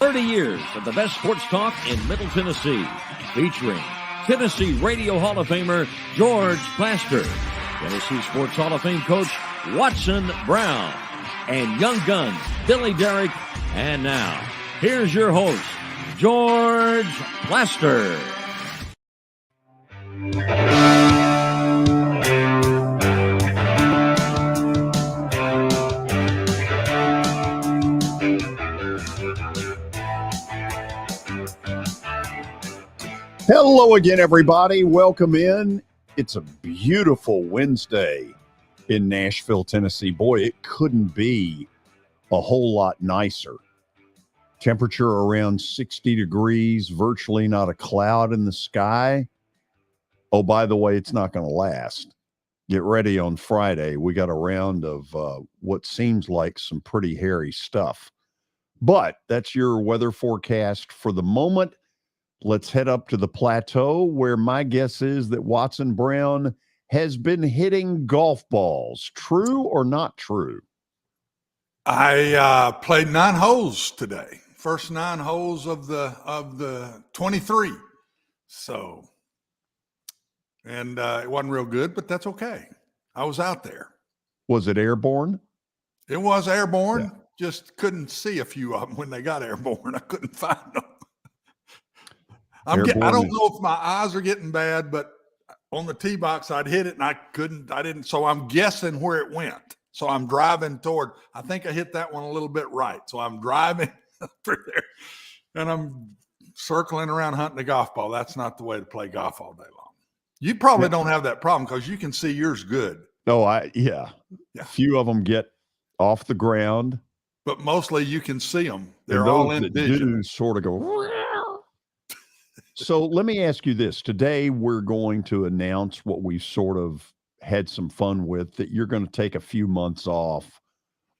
30 years of the best sports talk in Middle Tennessee, featuring Tennessee Radio Hall of Famer George Plaster, Tennessee Sports Hall of Fame coach Watson Brown, and young guns Billy Derrick. And now, here's your host, George Plaster. Hello again, everybody. Welcome in. It's a beautiful Wednesday in Nashville, Tennessee. Boy, it couldn't be a whole lot nicer. Temperature around 60 degrees, virtually not a cloud in the sky. Oh, by the way, it's not going to last. Get ready on Friday. We got a round of what seems like some pretty hairy stuff. But that's your weather forecast for the moment. Let's head up to the plateau, where my guess is that Watson Brown has been hitting golf balls. True or not true? I played 9 holes today. First 9 holes of the 23. So, and it wasn't real good, but that's okay. I was out there. Was it airborne? It was airborne. Yeah. Just couldn't see a few of them when they got airborne. I couldn't find them. I don't know if my eyes are getting bad, but on the tee box, I'd hit it and I didn't. So I'm guessing where it went. So I'm driving toward, I think I hit that one a little bit right. So I'm driving through there and I'm circling around hunting a golf ball. That's not the way to play golf all day long. You probably don't have that problem because you can see yours good. No, yeah. A few of them get off the ground. But mostly you can see them. They're all in vision. Do sort of go. So let me ask you this. Today, we're going to announce what we sort of had some fun with, that you're going to take a few months off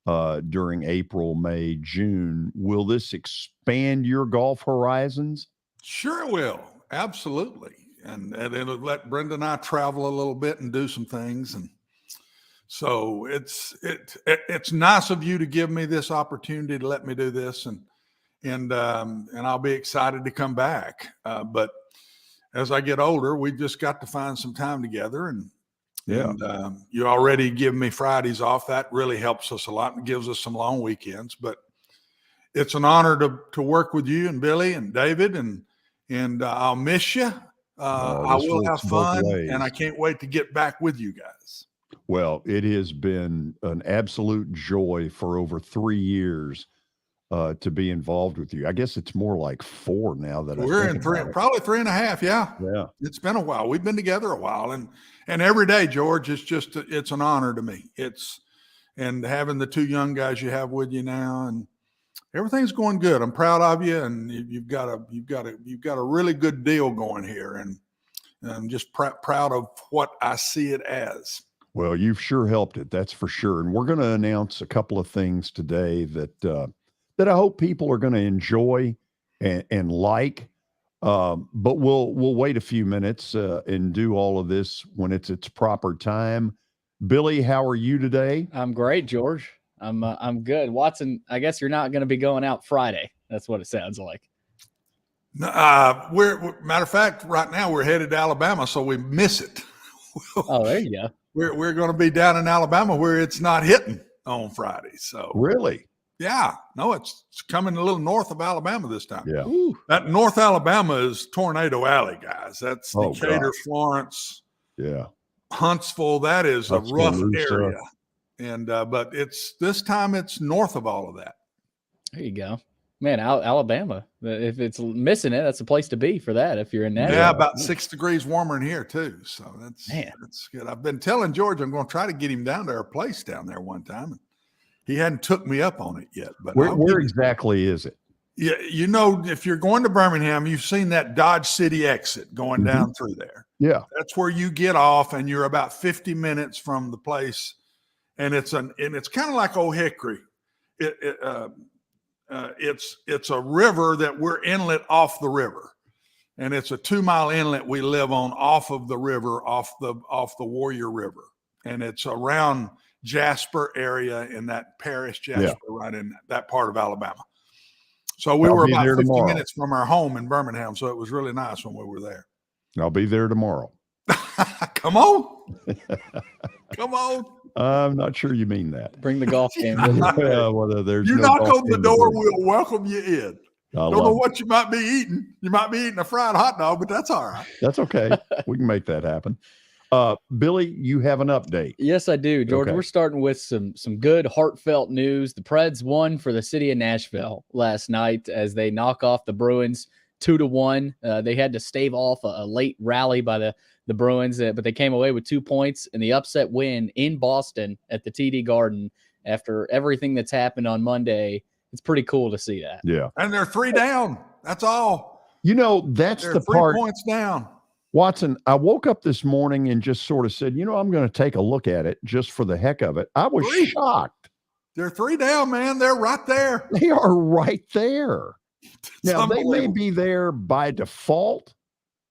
during April, May, June. Will this expand your golf horizons? Sure it will. Absolutely. And it'll let Brenda and I travel a little bit and do some things. And so it's nice of you to give me this opportunity to let me do this. And I'll be excited to come back. But as I get older, we just got to find some time together. And you already give me Fridays off. That really helps us a lot and gives us some long weekends. But it's an honor to work with you and Billy and David, and I'll miss you. I will have fun, and I can't wait to get back with you guys. Well, it has been an absolute joy for over 3 years to be involved with you. I guess it's more like 4 now that we're in probably 3.5. Yeah. It's been a while. We've been together a while, and every day, George, it's an honor to me. And having the 2 young guys you have with you now, and everything's going good. I'm proud of you, and you've got a really good deal going here, and I'm just proud of what I see it as. Well, you've sure helped it. That's for sure. And we're going to announce a couple of things today that I hope people are going to enjoy and like. But we'll wait a few minutes and do all of this when it's its proper time. Billy, how are you today? I'm great, George. I'm good. Watson, I guess you're not going to be going out Friday. That's what it sounds like. Matter of fact, right now we're headed to Alabama, so we miss it. Oh, there you go. We're going to be down in Alabama where it's not hitting on Friday. So really. Yeah, no, it's coming a little north of Alabama this time. Yeah, that North Alabama is Tornado Alley, guys. That's Decatur, Florence, Huntsville. That is a rough area, and but this time it's north of all of that. There you go, man. Alabama. If it's missing it, that's a place to be for that. If you're in that, yeah, about 6 degrees warmer in here too. So that's good. I've been telling George I'm going to try to get him down to our place down there one time. He hadn't took me up on it yet. But where exactly is it? Yeah, if you're going to Birmingham, you've seen that Dodge City exit going down through there. Yeah. That's where you get off, and you're about 50 minutes from the place. And it's kind of like Old Hickory. It's a river that we're inlet off the river. And it's a 2-mile inlet we live on off of the river, off the Warrior River. And it's around Jasper area in that parish, Jasper, right in that part of Alabama. So we I'll were be about there 50 tomorrow. minutes from our home in Birmingham, so it was really nice when we were there. I'll be there tomorrow. Come on. Come on. I'm not sure you mean that. Bring the golf game. Well, there's You no knock golf on the in the door, building. we'll welcome you in. I Don't know love it. what you might be eating. You might be eating a fried hot dog, but that's all right. That's okay. We can make that happen. Billy, you have an update. Yes, I do, George. Okay. We're starting with some good, heartfelt news. The Preds won for the city of Nashville last night as they knock off the Bruins 2-1. They had to stave off a late rally by the Bruins, but they came away with 2 points and the upset win in Boston at the TD Garden after everything that's happened on Monday. It's pretty cool to see that. Yeah. And they're 3 down. That's all. You know, that's They're the 3 part. points down. Watson, I woke up this morning and just sort of said, I'm going to take a look at it just for the heck of it. I was 3. shocked. They're 3 down, man. They're right there. They are right there. Now, they may unbelievable. be there by default.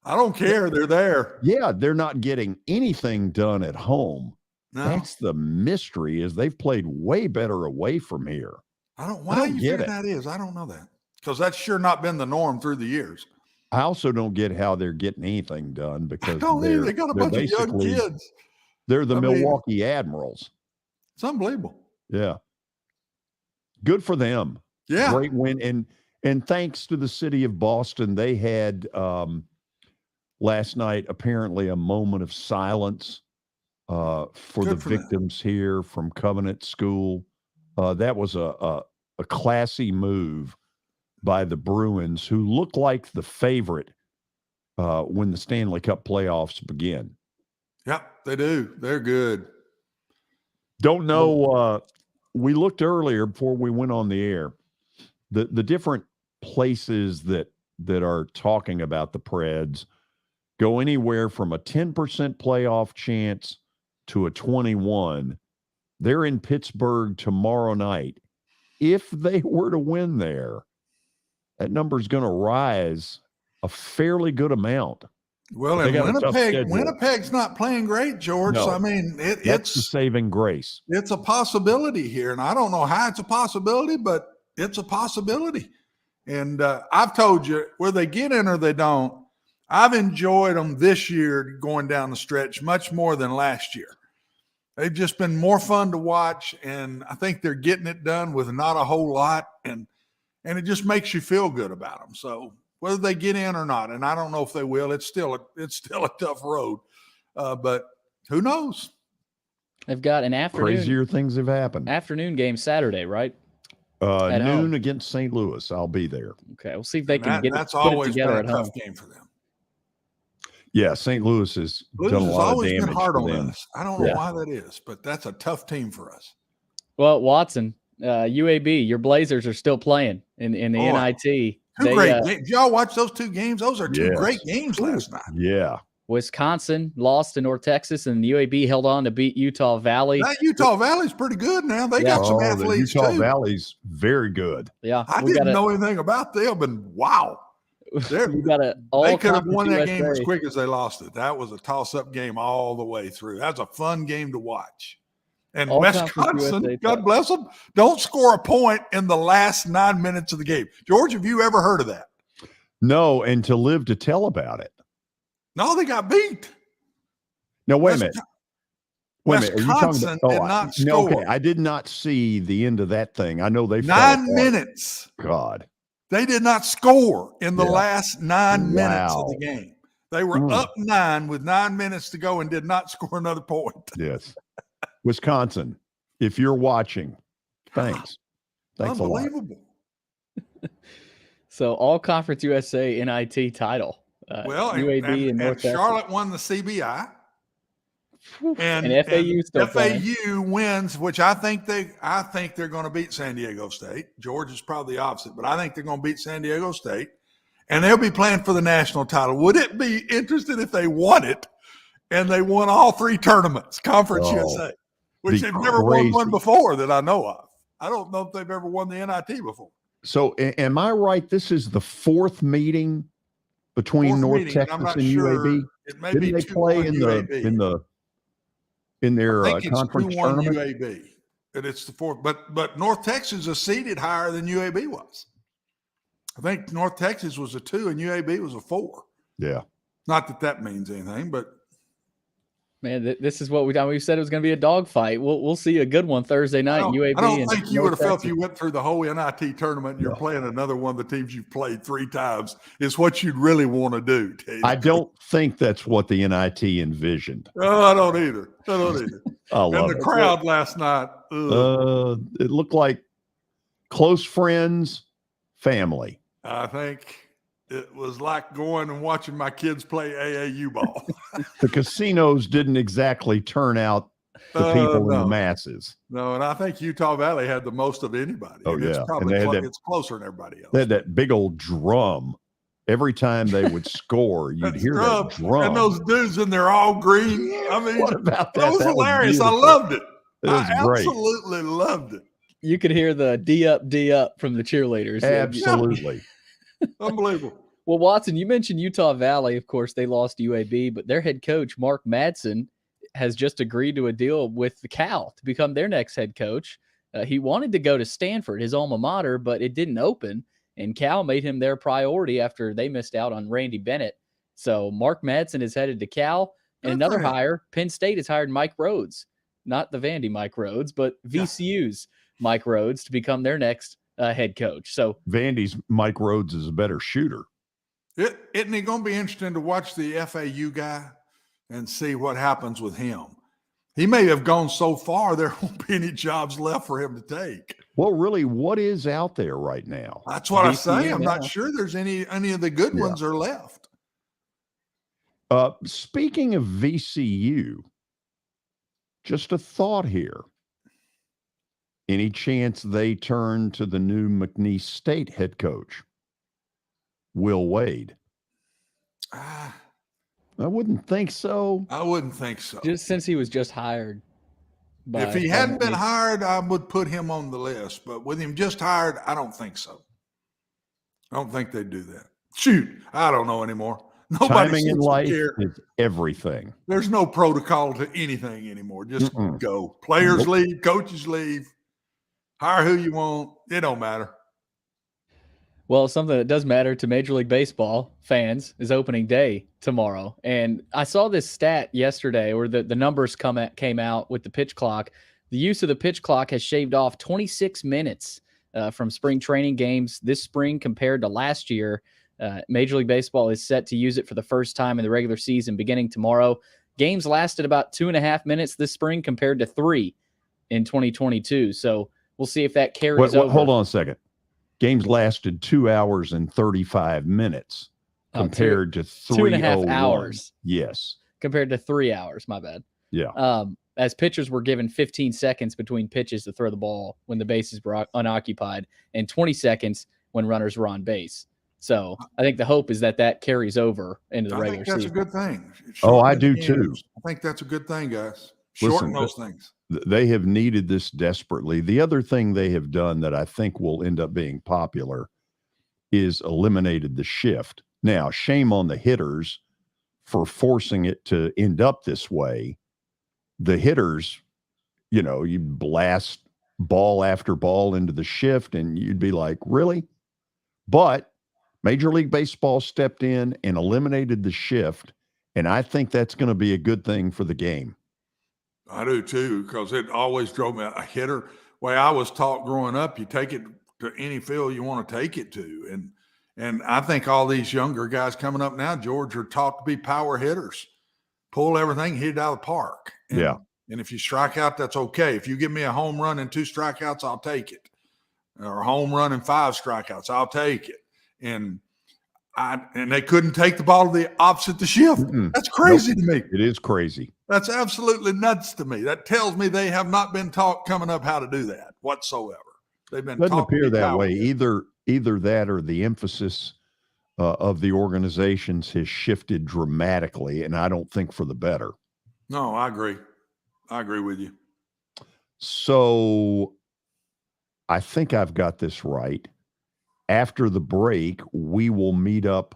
I don't care. They're there. Yeah, they're not getting anything done at home. No, That's the mystery, is they've played way better away from here. why don't you get figure it. that is? I don't know that. Because that's sure not been the norm through the years. I also don't get how they're getting anything done because They got a bunch of young kids. They're the I mean- Milwaukee Admirals. It's unbelievable. Yeah. Good for them. Yeah. Great win. And thanks to the city of Boston, they had last night apparently a moment of silence for Good the for them. victims here from Covenant School. That was a classy move by the Bruins, who look like the favorite when the Stanley Cup playoffs begin. Yep, they do. They're good. Don't know. We looked earlier before we went on the air. The different places that are talking about the Preds go anywhere from a 10% playoff chance to a 21. They're in Pittsburgh tomorrow night. If they were to win there, that number is going to rise a fairly good amount. Well, They and got a tough schedule. Winnipeg's not playing great, George. No. So, I mean, That's the saving grace. it's a possibility here, and I don't know how it's a possibility, but it's a possibility. And I've told you, whether they get in or they don't, I've enjoyed them this year going down the stretch much more than last year. They've just been more fun to watch, and I think they're getting it done with not a whole lot, and it just makes you feel good about them. So whether they get in or not, and I don't know if they will, it's still a tough road, but who knows? They've got an Crazier things have happened. afternoon game Saturday, right? At Noon home. against St. Louis. I'll be there. Okay, we'll see if they can That's put it always been together a at home. tough game for them. Yeah, St. Louis has Blues done a has lot of always damage been hard for on them. us. I don't know Yeah. why that is, but that's a tough team for us. Well, Watson, UAB, your Blazers are still playing in the Boy, NIT. Two great games. Did y'all watch those 2 games? Those are 2 Yes. great games last night. Yeah. Wisconsin lost to North Texas, and the UAB held on to beat Utah Valley. That Utah Valley's pretty good now. They got some The athletes Utah too. Valley's very good. Yeah, I didn't know anything about them, and wow, we got a they could have all-conference won that game as USA. quick as they lost it. That was a toss-up game all the way through. That's a fun game to watch. And All-conference Wisconsin, USA God bless them, don't score a point in the last 9 minutes of the game. George, have you ever heard of that? No, and to live to tell about it. No, they got beat. Now, wait a minute. Wait a minute. Are you talking Wisconsin about, did not no, okay. score. I did not see the end of that thing. I know they 9 fell apart. minutes. God. They did not score in the Yeah. last 9 minutes of Wow. the game. They were up 9 with 9 minutes to go and did not score another point. Yes. Wisconsin, if you're watching, thanks. Thanks a lot. Unbelievable. So all-conference USA NIT title. Well, UAB and North and Texas. Charlotte won the CBI. And FAU still playing. FAU wins, which I think they're going to beat San Diego State. George is probably the opposite, but I think they're going to beat San Diego State, and they'll be playing for the national title. Would it be interesting if they won it and they won all 3 tournaments, Conference USA, which they've never won one before that I know of. I don't know if they've ever won the NIT before. So, am I right? This is the 4th meeting between North Texas I'm not and sure. UAB. It may Didn't be they play 2-1 in their I think it's conference 2-1 tournament? UAB, and it's the 4th. But North Texas is seeded higher than UAB was. I think North Texas was a 2 and UAB was a 4. Yeah. Not that means anything, but Man, this is what we said it was going to be a dogfight. We'll see a good one Thursday night. UAB. I don't and think you North would have felt Texas. you went through the whole NIT tournament and you're playing another one of the teams you've played 3 times is what you'd really want to do. I don't think that's what the NIT envisioned. Oh, I don't either. I love And the crowd last night. It looked like close friends, family. I think it was like going and watching my kids play AAU ball. The casinos didn't exactly turn out the people in the masses. No, and I think Utah Valley had the most of anybody. Oh, and yeah. It's probably And it's closer than everybody else. They had that big old drum. Every time they would score, you'd hear that drum. And those dudes in there all green. I mean, what about that? That was hilarious. I loved it. I absolutely loved it. You could hear the D up from the cheerleaders. Absolutely. Unbelievable. Well, Watson, you mentioned Utah Valley. Of course, they lost UAB, but their head coach, Mark Madsen, has just agreed to a deal with the Cal to become their next head coach. He wanted to go to Stanford, his alma mater, but it didn't open, and Cal made him their priority after they missed out on Randy Bennett. So Mark Madsen is headed to Cal, and another hire, Penn State has hired Mike Rhoades, not the Vandy Mike Rhoades, but VCU's Mike Rhoades to become their next head coach. So Vandy's Mike Rhoades is a better shooter. Isn't it going to be interesting to watch the FAU guy and see what happens with him? He may have gone so far there won't be any jobs left for him to take. Well, really, what is out there right now? That's what I say. I'm not sure there's any of the good ones are left. Speaking of VCU, just a thought here. Any chance they turn to the new McNeese State head coach, Will Wade? I wouldn't think so. I wouldn't think so. Just since he was just hired. If he hadn't been hired, I would put him on the list. But with him just hired, I don't think so. I don't think they'd do that. Shoot, I don't know anymore. Timing in life is everything. There's no protocol to anything anymore. Just go. Players leave, coaches leave. Hire who you want. It don't matter. Well, something that does matter to Major League Baseball fans is opening day tomorrow. And I saw this stat yesterday where the numbers came out with the pitch clock. The use of the pitch clock has shaved off 26 minutes from spring training games this spring compared to last year. Major League Baseball is set to use it for the first time in the regular season beginning tomorrow. Games lasted about 2.5 minutes this spring compared to 3 in 2022. So we'll see if that carries over. Hold on a second. Games lasted 2 hours and 35 minutes compared to 2.5 hours. Yes. Compared to 3 hours. My bad. Yeah. As pitchers were given 15 seconds between pitches to throw the ball when the bases were unoccupied and 20 seconds when runners were on base. So I think the hope is that carries over into the regular season. I think that's a good thing. I do too. I think that's a good thing, guys. Shorten those things. They have needed this desperately. The other thing they have done that I think will end up being popular is eliminated the shift. Now, shame on the hitters for forcing it to end up this way. The hitters, you blast ball after ball into the shift and you'd be like, really? But Major League Baseball stepped in and eliminated the shift, and I think that's going to be a good thing for the game. I do too, because it always drove me a hitter. Way I was taught growing up, you take it to any field you want to take it to. And I think all these younger guys coming up now, George, are taught to be power hitters. Pull everything, hit it out of the park. And if you strike out, that's okay. If you give me a home run and 2 strikeouts, I'll take it. Or a home run and 5 strikeouts, I'll take it. And they couldn't take the ball to the opposite the shift. That's crazy to me. It is crazy. That's absolutely nuts to me. That tells me they have not been taught coming up how to do that whatsoever. They've been Doesn't taught appear that way. Either that or the emphasis of the organizations has shifted dramatically, and I don't think for the better. No, I agree. I agree with you. So I think I've got this right. After the break, we will meet up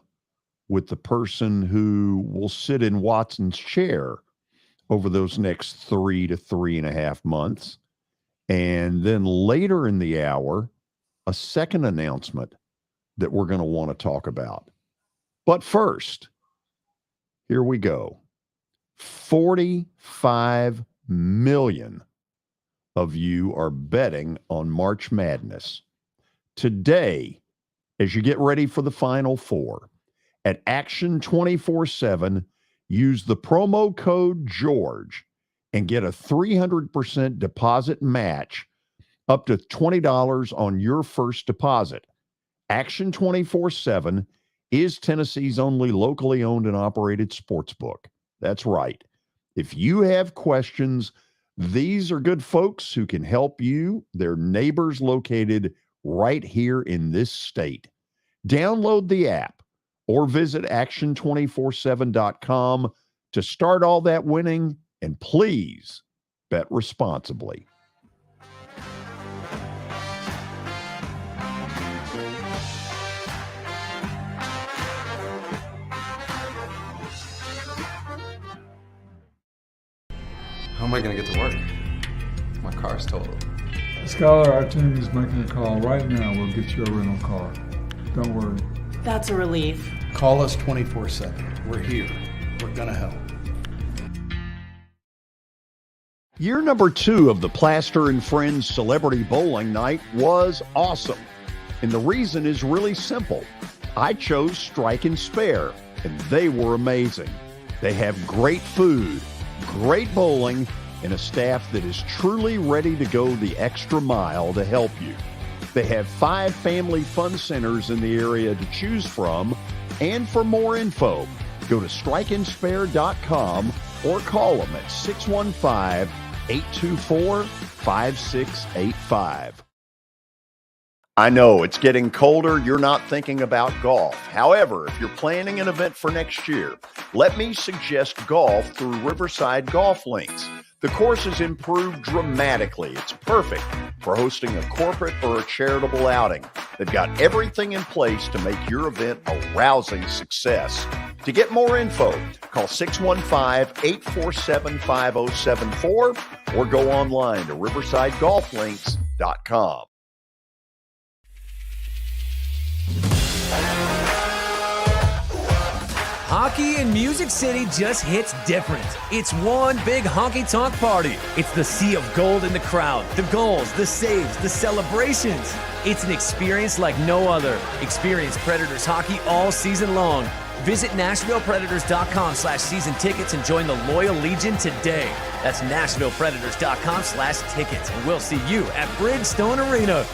with the person who will sit in Watson's chair over those next 3 to 3.5 months. And then later in the hour, a second announcement that we're going to want to talk about. But first, here we go. 45 million of you are betting on March Madness. Today, as you get ready for the Final Four, at Action 24/7, use the promo code GEORGE and get a 300% deposit match up to $20 on your first deposit. Action 24/7 is Tennessee's only locally owned and operated sports book. That's right. If you have questions, these are good folks who can help you. They're neighbors located right here in this state. Download the app or visit action247.com to start all that winning, and please bet responsibly. How am I going to get to work? My car's totaled. Scholar, our team is making a call right now. We'll get you a rental car. Don't worry. That's a relief. Call us 24/7. We're here. We're going to help. Year number 2 of the Plaster and Friends Celebrity Bowling Night was awesome. And the reason is really simple. I chose Strike and Spare, and they were amazing. They have great food, great bowling, and a staff that is truly ready to go the extra mile to help you. They have 5 family fun centers in the area to choose from. And for more info, go to strikeandspare.com or call them at 615-824-5685. I know it's getting colder. You're not thinking about golf. However, if you're planning an event for next year, let me suggest golf through Riverside Golf Links. The course has improved dramatically. It's perfect for hosting a corporate or a charitable outing. They've got everything in place to make your event a rousing success. To get more info, call 615-847-5074 or go online to riversidegolflinks.com. Hockey in Music City just hits different. It's one big honky-tonk party. It's the sea of gold in the crowd, the goals, the saves, the celebrations. It's an experience like no other. Experience Predators hockey all season long. Visit NashvillePredators.com/season tickets and join the Loyal Legion today. That's NashvillePredators.com/tickets, and we'll see you at Bridgestone Arena.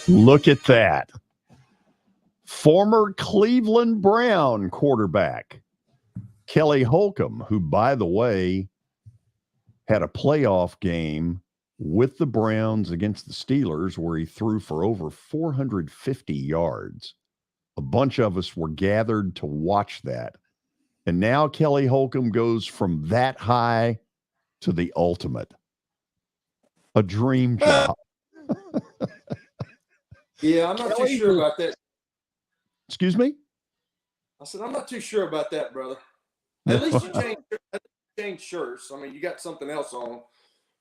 Look at that. Former Cleveland Brown quarterback Kelly Holcomb, who, by the way, had a playoff game with the Browns against the Steelers where he threw for over 450 yards. A bunch of us were gathered to watch that. And now Kelly Holcomb goes from that high to the ultimate. A dream job. Yeah, I'm not too sure about that. Excuse me? I said, I'm not too sure about that, brother. At least you changed shirts. I mean, you got something else on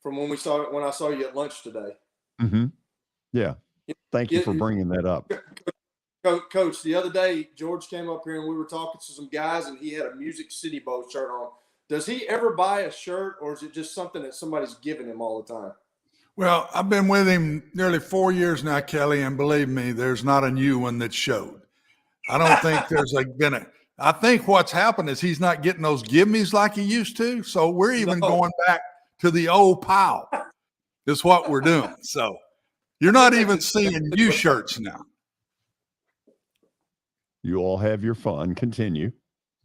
from when I saw you at lunch today. Mm-hmm. Yeah. Thank you for bringing that up. Coach, the other day, George came up here and we were talking to some guys and he had a Music City Bowl shirt on. Does he ever buy a shirt or is it just something that somebody's giving him all the time? Well, I've been with him nearly 4 years now, Kelly, and believe me, there's not a new one that showed. I don't think there's I think what's happened is he's not getting those gimmies like he used to. So we're even going back to the old pile is what we're doing. So you're not even seeing new shirts now. You all have your fun. Continue.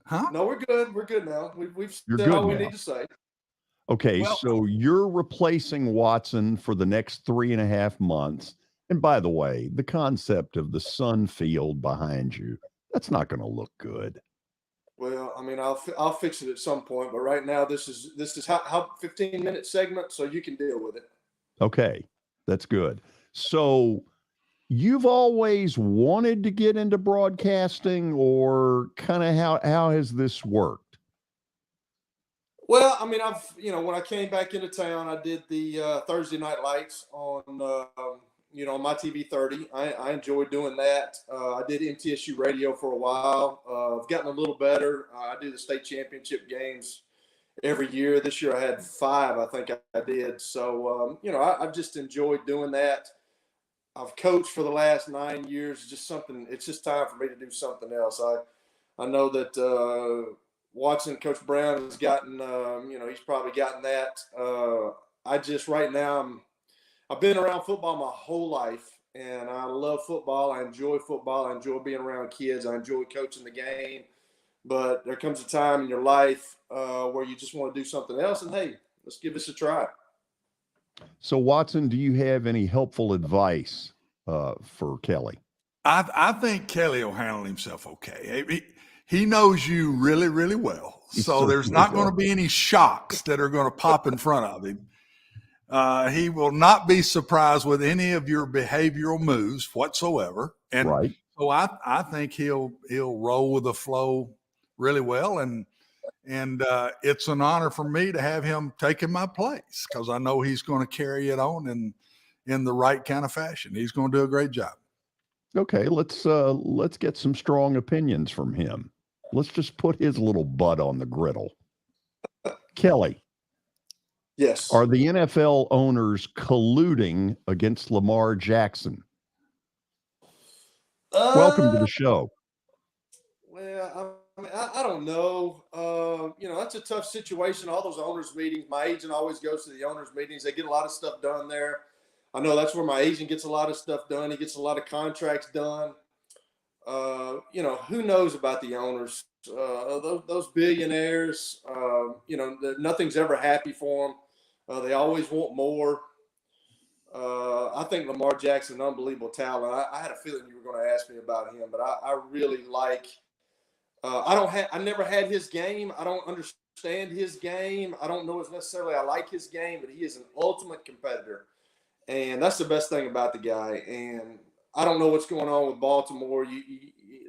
Huh? No, we're good. We're good now. We've You're said good all we now. need to say. Okay, Well, so you're replacing Watson for the next 3.5 months. And by the way, the concept of the sun field behind you, that's not going to look good. Well, I mean, I'll fix it at some point, but right now this is how 15-minute segment, so you can deal with it. Okay, that's good. So you've always wanted to get into broadcasting, or kind of how has this worked? Well, I mean, when I came back into town, I did the Thursday night lights on my TV 30. I enjoyed doing that. I did MTSU radio for a while. I've gotten a little better. I do the state championship games every year. This year I had 5, I think I did. So, I've just enjoyed doing that. I've coached for the last 9 years. It's just time for me to do something else. I know that watching Coach Brown has gotten, he's probably gotten that. Right now, I've been around football my whole life, and I love football. I enjoy football. I enjoy being around kids. I enjoy coaching the game. But there comes a time in your life where you just want to do something else, and hey, let's give this a try. So, Watson, do you have any helpful advice for Kelly? I think Kelly will handle himself okay. He knows you really, really well. So there's not going to be any shocks that are going to pop in front of him. He will not be surprised with any of your behavioral moves whatsoever. And right. So I think he'll roll with the flow really well. And it's an honor for me to have him taking my place, because I know he's going to carry it on in the right kind of fashion. He's going to do a great job. Okay, let's get some strong opinions from him. Let's just put his little butt on the griddle. Kelly. Yes. Are the NFL owners colluding against Lamar Jackson? Welcome to the show. Well, I don't know. That's a tough situation. All those owners meetings, my agent always goes to the owners meetings. They get a lot of stuff done there. I know that's where my agent gets a lot of stuff done. He gets a lot of contracts done. Who knows about the owners? Those billionaires, nothing's ever happy for them. They always want more. I think Lamar Jackson, an unbelievable talent. I had a feeling you were going to ask me about him, but I really like. I never had his game. I don't understand his game. I don't know if necessarily I like his game, but he is an ultimate competitor, and that's the best thing about the guy. And I don't know what's going on with Baltimore.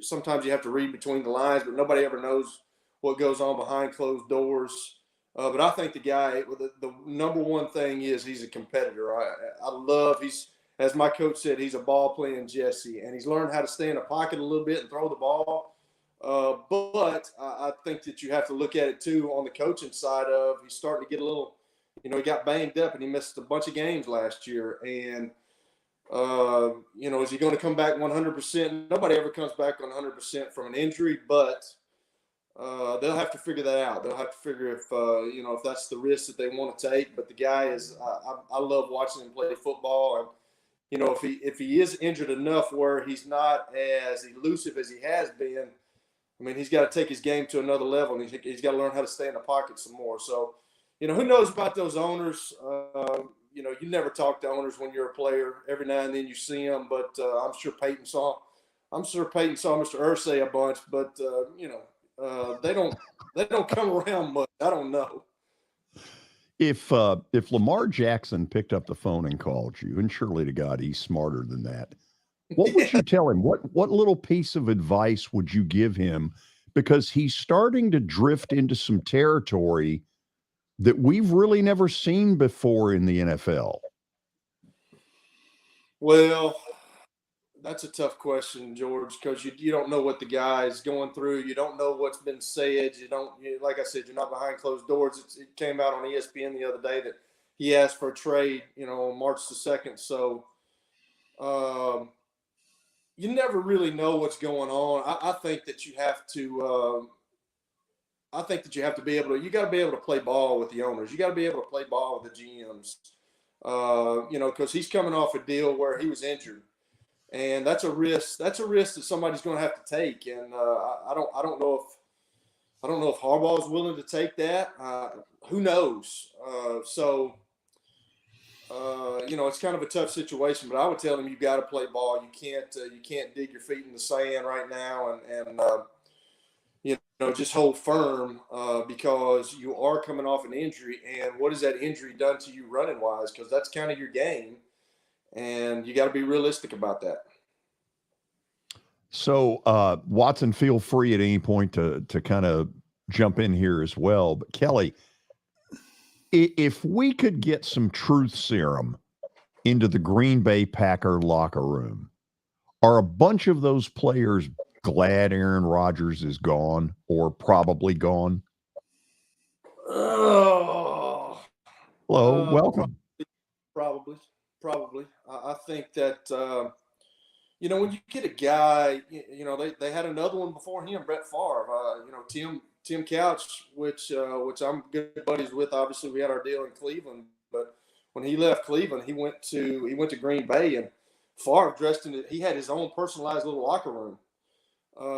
Sometimes you have to read between the lines, but nobody ever knows what goes on behind closed doors. But I think the guy, the number one thing is he's a competitor. I love, as my coach said, he's a ball playing Jesse, and he's learned how to stay in the pocket a little bit and throw the ball. But I think that you have to look at it too on the coaching side of he's starting to get a little, he got banged up and he missed a bunch of games last year. And, is he going to come back 100%? Nobody ever comes back 100% from an injury, but they'll have to figure that out. They'll have to figure if that's the risk that they want to take. But the guy is, I love watching him play football. And, if he is injured enough where he's not as elusive as he has been, I mean, he's got to take his game to another level, and he's got to learn how to stay in the pocket some more. So, who knows about those owners? You never talk to owners when you're a player. Every now and then you see them, but I'm sure Peyton saw Mr. Irsay a bunch, but they don't come around much. I don't know. If Lamar Jackson picked up the phone and called you, and surely to God he's smarter than that, what would you tell him? What little piece of advice would you give him? Because he's starting to drift into some territory that we've really never seen before in the NFL. Well, that's a tough question, George, because you don't know what the guy is going through. You don't know what's been said. Like I said, you're not behind closed doors. It came out on ESPN the other day that he asked for a trade, on March the 2nd. So, you never really know what's going on. I think that you have to. I think that you have to be able to. You got to be able to play ball with the owners. You got to be able to play ball with the GMs. Because he's coming off a deal where he was injured, and that's a risk. That's a risk that somebody's going to have to take. And I don't know if Harbaugh is willing to take that. Who knows? So it's kind of a tough situation, but I would tell him you got to play ball. You can't dig your feet in the sand right now, and just hold firm because you are coming off an injury. And what has that injury done to you running wise? Because that's kind of your game, and you got to be realistic about that. So, Watson, feel free at any point to kind of jump in here as well. But Kelly, if we could get some truth serum into the Green Bay Packer locker room, are a bunch of those players glad Aaron Rodgers is gone or probably gone? Oh, hello, welcome. Probably. I think that when you get a guy, they had another one before him, Brett Favre. Tim Couch, which I'm good buddies with. Obviously, we had our deal in Cleveland, but when he left Cleveland, he went to Green Bay, and Favre he had his own personalized little locker room.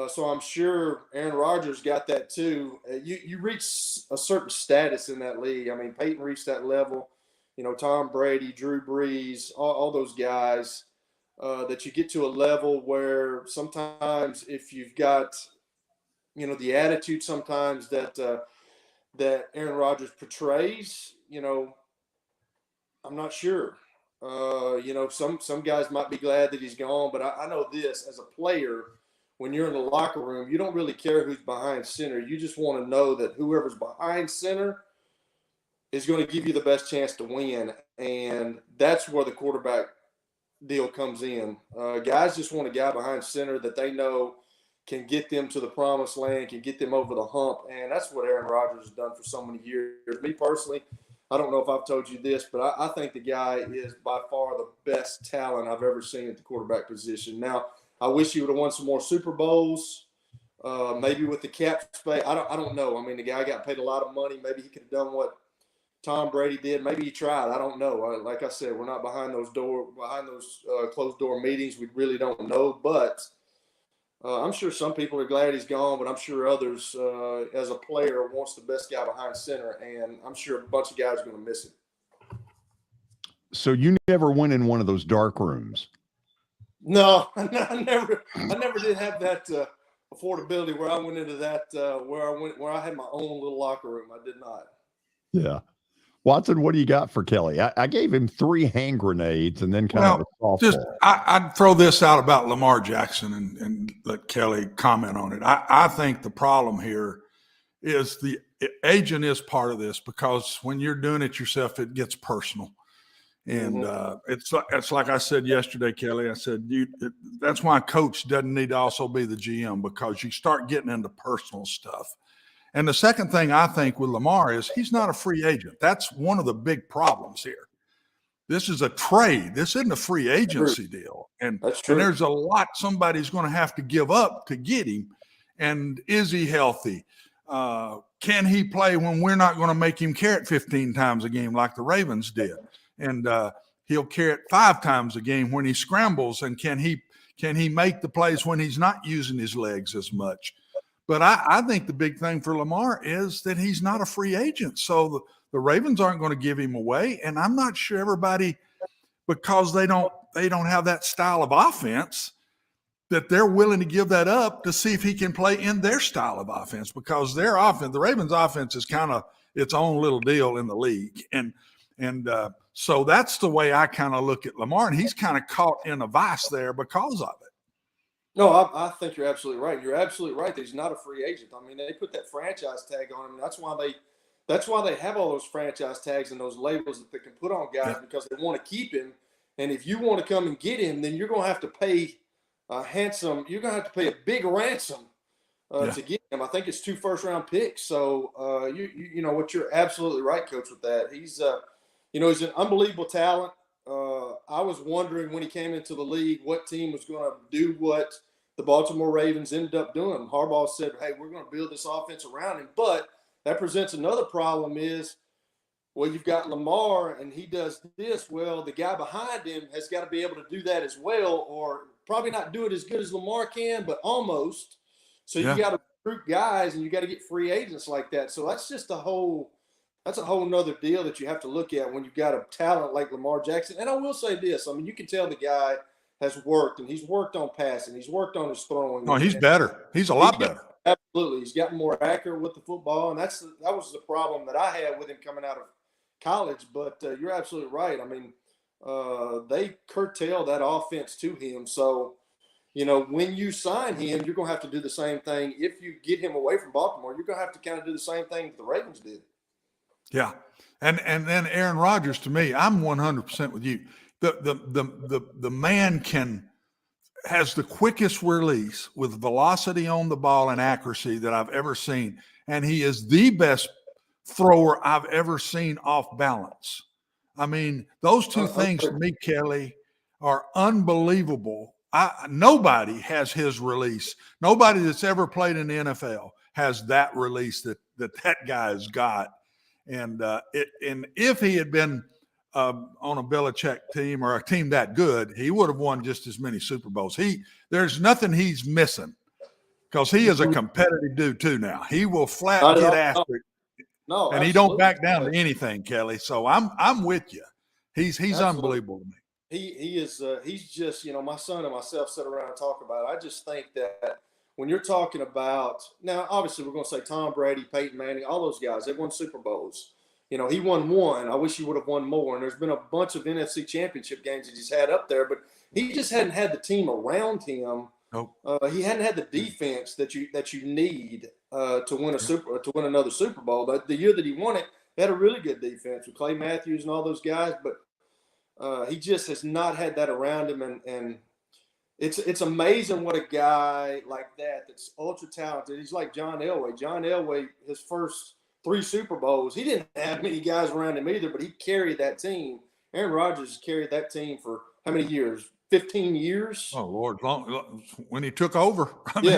So I'm sure Aaron Rodgers got that too. You reach a certain status in that league. I mean, Peyton reached that level. Tom Brady, Drew Brees, all those guys. That you get to a level where sometimes if you've got, the attitude sometimes that Aaron Rodgers portrays, I'm not sure. Some guys might be glad that he's gone, but I know this as a player, when you're in the locker room, you don't really care who's behind center. You just want to know that whoever's behind center is going to give you the best chance to win. And that's where the quarterback deal comes in. Guys just want a guy behind center that they know can get them to the promised land, can get them over the hump. And that's what Aaron Rodgers has done for so many years. Me personally, I don't know if I've told you this, but I think the guy is by far the best talent I've ever seen at the quarterback position. Now, I wish he would have won some more Super Bowls, maybe with the cap space. I don't know. I mean, the guy got paid a lot of money. Maybe he could have done what Tom Brady did. Maybe he tried. I don't know. Like I said, we're not behind those closed door meetings. We really don't know. But I'm sure some people are glad he's gone, but I'm sure others, as a player, wants the best guy behind center, and I'm sure a bunch of guys are going to miss him. So you never went in one of those dark rooms? No, I never did have that affordability where I went into that where I had my own little locker room. I did not. Yeah. Watson, what do you got for Kelly? I gave him 3 hand grenades and then kind of a softball. I'd throw this out about Lamar Jackson and let Kelly comment on it. I think the problem here is the agent is part of this, because when you're doing it yourself, it gets personal. And it's like I said yesterday, Kelly. I said that's why a coach doesn't need to also be the GM, because you start getting into personal stuff. And the second thing I think with Lamar is he's not a free agent. That's one of the big problems here. This is a trade. This isn't a free agency deal. And there's a lot somebody's going to have to give up to get him. And is he healthy? Can he play when we're not going to make him carry it 15 times a game like the Ravens did? And he'll carry it 5 times a game when he scrambles. And can he make the plays when he's not using his legs as much? But I think the big thing for Lamar is that he's not a free agent. So the Ravens aren't going to give him away. And I'm not sure everybody, because they don't have that style of offense, that they're willing to give that up to see if he can play in their style of offense, because their offense, the Ravens offense, is kind of its own little deal in the league. And so that's the way I kind of look at Lamar. And he's kind of caught in a vice there because of it. No, I think you're absolutely right. You're absolutely right that he's not a free agent. I mean, they put that franchise tag on him. That's why they have all those franchise tags and those labels that they can put on guys, because they want to keep him. And if you want to come and get him, then you're going to have to pay you're going to have to pay a big ransom to get him. I think it's 2 first-round picks. So, you know what, you're absolutely right, Coach, with that. He's he's an unbelievable talent. I was wondering when he came into the league what team was going to do what the Baltimore Ravens ended up doing. Harbaugh said, hey, we're going to build this offense around him. But that presents another problem is, well, you've got Lamar and he does this. Well, the guy behind him has got to be able to do that as well, or probably not do it as good as Lamar can, but almost. So you got to recruit guys and you got to get free agents like that. So that's just the whole that's a whole nother deal that you have to look at when you've got a talent like Lamar Jackson. And I will say this, I mean, you can tell the guy has worked, and he's worked on passing. He's worked on his throwing. No, he's better. He's a lot better. Absolutely. He's gotten more accurate with the football, and that was the problem that I had with him coming out of college. But you're absolutely right. I mean, they curtail that offense to him. So, you know, when you sign him, you're going to have to do the same thing. If you get him away from Baltimore, you're going to have to kind of do the same thing that the Ravens did. Yeah. And then Aaron Rodgers, to me, I'm 100% with you. The man has the quickest release with velocity on the ball and accuracy that I've ever seen. And he is the best thrower I've ever seen off balance. I mean, those two things to me, Kelly, are unbelievable. Nobody has his release. Nobody that's ever played in the NFL has that release that guy has got. And if he had been on a Belichick team or a team that good, he would have won just as many Super Bowls. There's nothing he's missing because he is a competitive dude too now. He will flat get after it. No, and he don't back down to anything, Kelly. So I'm with you. He's unbelievable to me. He is he's just, you know, my son and myself sit around and talk about it. I just think that when you're talking about, now obviously we're going to say Tom Brady, Peyton Manning, all those guys, they won Super Bowls. You know, he won one. I wish he would have won more. And there's been a bunch of NFC championship games that he's had up there, but he just hadn't had the team around him. Nope. He hadn't had the defense that you need to win another Super Bowl. The year that he won it, he had a really good defense with Clay Matthews and all those guys, but he just has not had that around him. And it's amazing what a guy like that's ultra talented. He's like John Elway. John Elway, his first 3 Super Bowls, he didn't have many guys around him either, but he carried that team. Aaron Rodgers carried that team for how many years? 15 years. Oh, Lord. When he took over.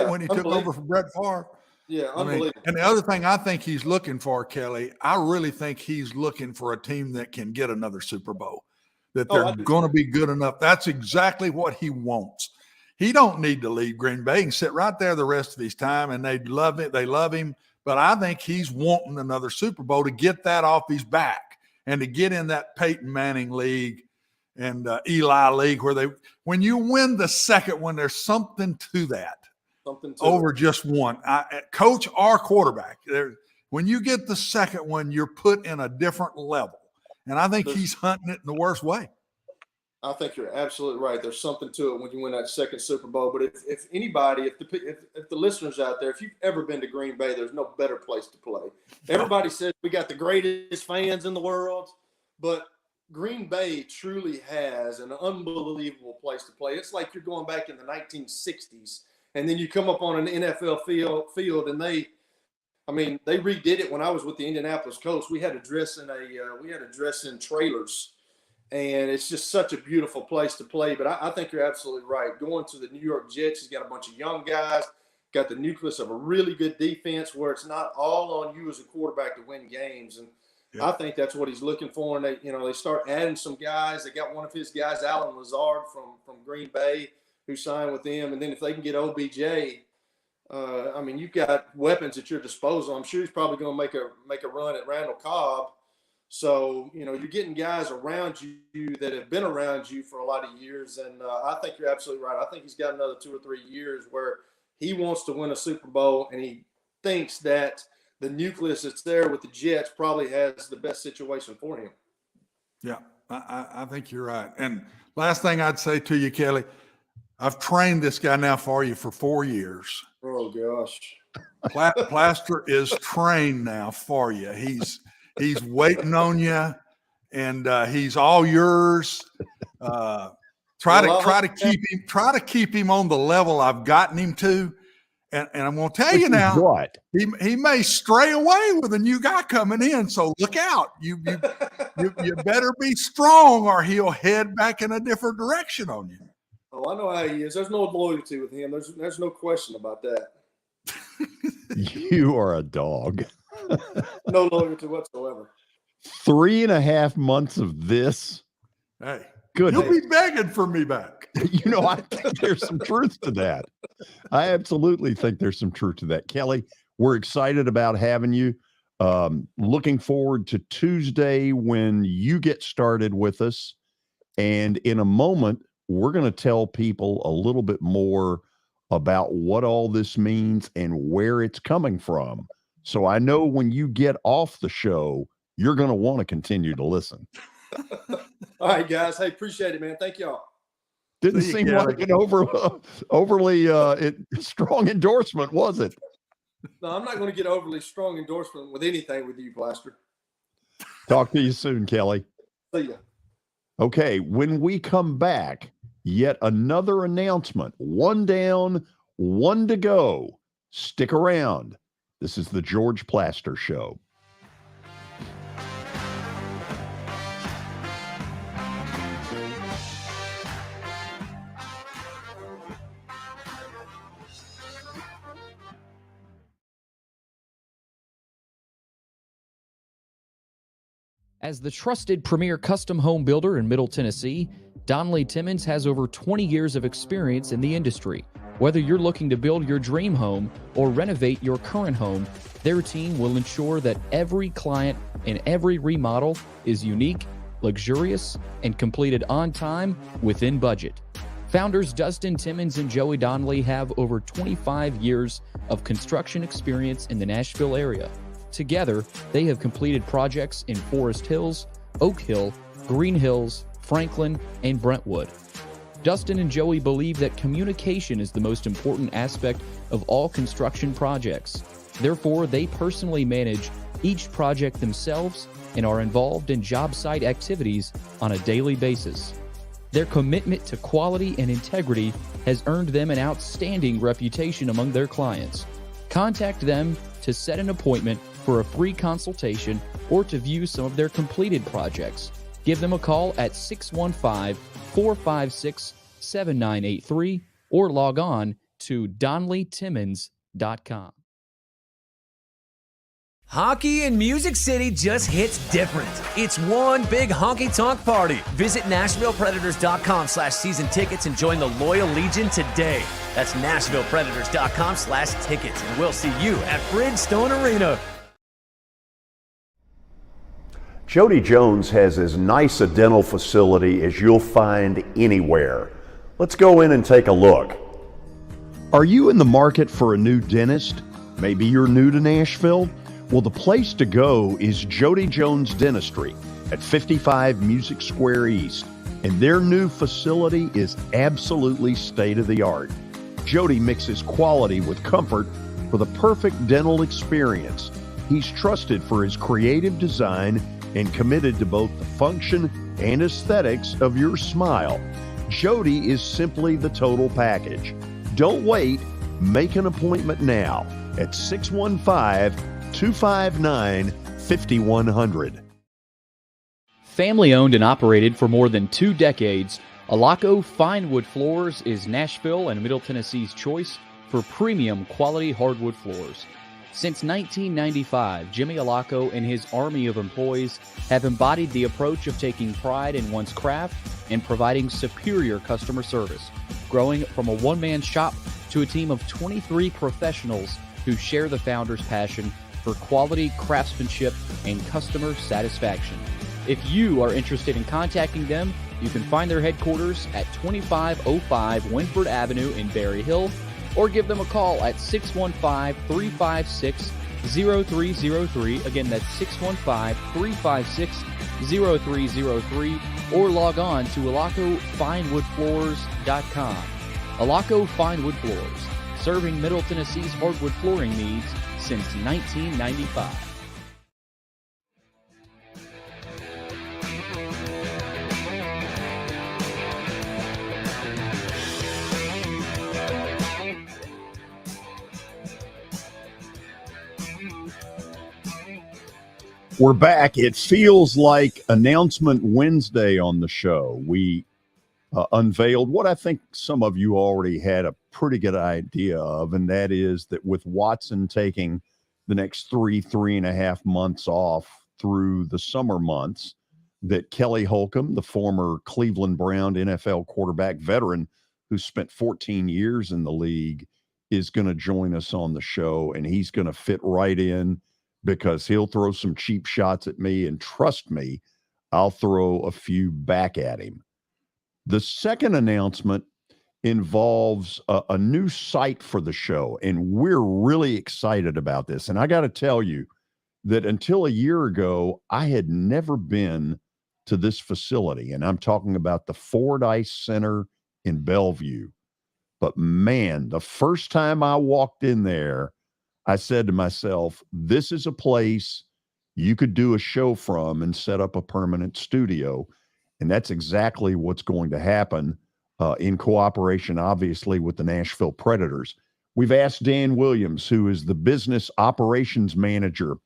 When he took over from Brett Favre. Yeah, unbelievable. And the other thing I think he's looking for, Kelly, I really think he's looking for a team that can get another Super Bowl, that they're going to be good enough. That's exactly what he wants. He don't need to leave Green Bay. He can sit right there the rest of his time, and they love it. They love him. But I think he's wanting another Super Bowl to get that off his back and to get in that Peyton Manning league and Eli league when you win the second one, there's something to that. Over just one. Coach or quarterback. When you get the second one, you're put in a different level. And I think he's hunting it in the worst way. I think you're absolutely right. There's something to it when you win that second Super Bowl. But if anybody, if the listeners out there, if you've ever been to Green Bay, there's no better place to play. Everybody says we got the greatest fans in the world, but Green Bay truly has an unbelievable place to play. It's like you're going back in the 1960s, and then you come up on an NFL field, and they redid it when I was with the Indianapolis Colts. We had to dress in trailers. And it's just such a beautiful place to play. But I think you're absolutely right. Going to the New York Jets, he's got a bunch of young guys, got the nucleus of a really good defense where it's not all on you as a quarterback to win games. And I think that's what he's looking for. And they start adding some guys. They got one of his guys, Alan Lazard from Green Bay, who signed with them. And then if they can get OBJ, you've got weapons at your disposal. I'm sure he's probably going to make a run at Randall Cobb. So, you're getting guys around you that have been around you for a lot of years. And I think you're absolutely right. I think he's got another 2 or 3 years where he wants to win a Super Bowl, and he thinks that the nucleus that's there with the Jets probably has the best situation for him. Yeah, I think you're right. And last thing I'd say to you, Kelly, I've trained this guy now for you for 4 years. Oh, gosh. Plaster is trained now for you. He's waiting on you, and he's all yours. Try to keep him on the level I've gotten him to, and I'm going to tell you now, what he may stray away with a new guy coming in. So look out! You better be strong, or he'll head back in a different direction on you. Oh, I know how he is. There's no loyalty with him. There's no question about that. You are a dog. No loyalty whatsoever. 3.5 months of this. Hey, goodness. You'll be begging for me back. I think there's some truth to that. I absolutely think there's some truth to that. Kelly, we're excited about having you. Looking forward to Tuesday when you get started with us. And in a moment, we're going to tell people a little bit more about what all this means and where it's coming from. So I know when you get off the show, you're going to want to continue to listen. All right, guys. Hey, appreciate it, man. Thank y'all. Didn't seem like an overly strong endorsement, was it? No, I'm not going to get overly strong endorsement with anything with you, Blaster. Talk to you soon, Kelly. See ya. Okay, when we come back, yet another announcement. 1 down, 1 to go. Stick around. This is the George Plaster Show. As the trusted premier custom home builder in Middle Tennessee, Donnelly Timmons has over 20 years of experience in the industry. Whether you're looking to build your dream home or renovate your current home, their team will ensure that every client and every remodel is unique, luxurious, and completed on time within budget. Founders Dustin Timmons and Joey Donnelly have over 25 years of construction experience in the Nashville area. Together, they have completed projects in Forest Hills, Oak Hill, Green Hills, Franklin, and Brentwood. Dustin and Joey believe that communication is the most important aspect of all construction projects. Therefore, they personally manage each project themselves and are involved in job site activities on a daily basis. Their commitment to quality and integrity has earned them an outstanding reputation among their clients. Contact them to set an appointment for a free consultation or to view some of their completed projects. Give them a call at 615-456-7983 or log on to DonnellyTimmons.com. Hockey in Music City just hits different. It's one big honky-tonk party. Visit NashvillePredators.com/season tickets and join the Loyal Legion today. That's NashvillePredators.com/tickets, and we'll see you at Bridgestone Arena. Jody Jones has as nice a dental facility as you'll find anywhere. Let's go in and take a look. Are you in the market for a new dentist? Maybe you're new to Nashville? Well, the place to go is Jody Jones Dentistry at 55 Music Square East, and their new facility is absolutely state-of-the-art. Jody mixes quality with comfort for the perfect dental experience. He's trusted for his creative design and committed to both the function and aesthetics of your smile. Jody is simply the total package. Don't wait. Make an appointment now at 615-259-5100. Family owned and operated for more than 2 decades, Alaco Fine Wood Floors is Nashville and Middle Tennessee's choice for premium quality hardwood floors. Since 1995, Jimmy Alaco and his army of employees have embodied the approach of taking pride in one's craft and providing superior customer service, growing from a one-man shop to a team of 23 professionals who share the founder's passion for quality craftsmanship and customer satisfaction. If you are interested in contacting them, you can find their headquarters at 2505 Winford Avenue in Berry Hill, or give them a call at 615-356-0303. Again, that's 615-356-0303, or log on to AlacoFineWoodFloors.com. Alaco Fine Wood Floors, serving Middle Tennessee's hardwood flooring needs since 1995. We're back. It feels like Announcement Wednesday on the show. We unveiled what I think some of you already had a pretty good idea of, and that is that with Watson taking the next 3.5 months off through the summer months, that Kelly Holcomb, the former Cleveland Brown NFL quarterback veteran who spent 14 years in the league, is going to join us on the show, and he's going to fit right in because he'll throw some cheap shots at me, and trust me, I'll throw a few back at him. The second announcement involves a new site for the show, and we're really excited about this. And I got to tell you that until a year ago, I had never been to this facility, and I'm talking about the Fordyce Center in Bellevue. But man, the first time I walked in there, I said to myself, this is a place you could do a show from and set up a permanent studio. And that's exactly what's going to happen in cooperation, obviously, with the Nashville Predators. We've asked Dan Williams, who is the business operations manager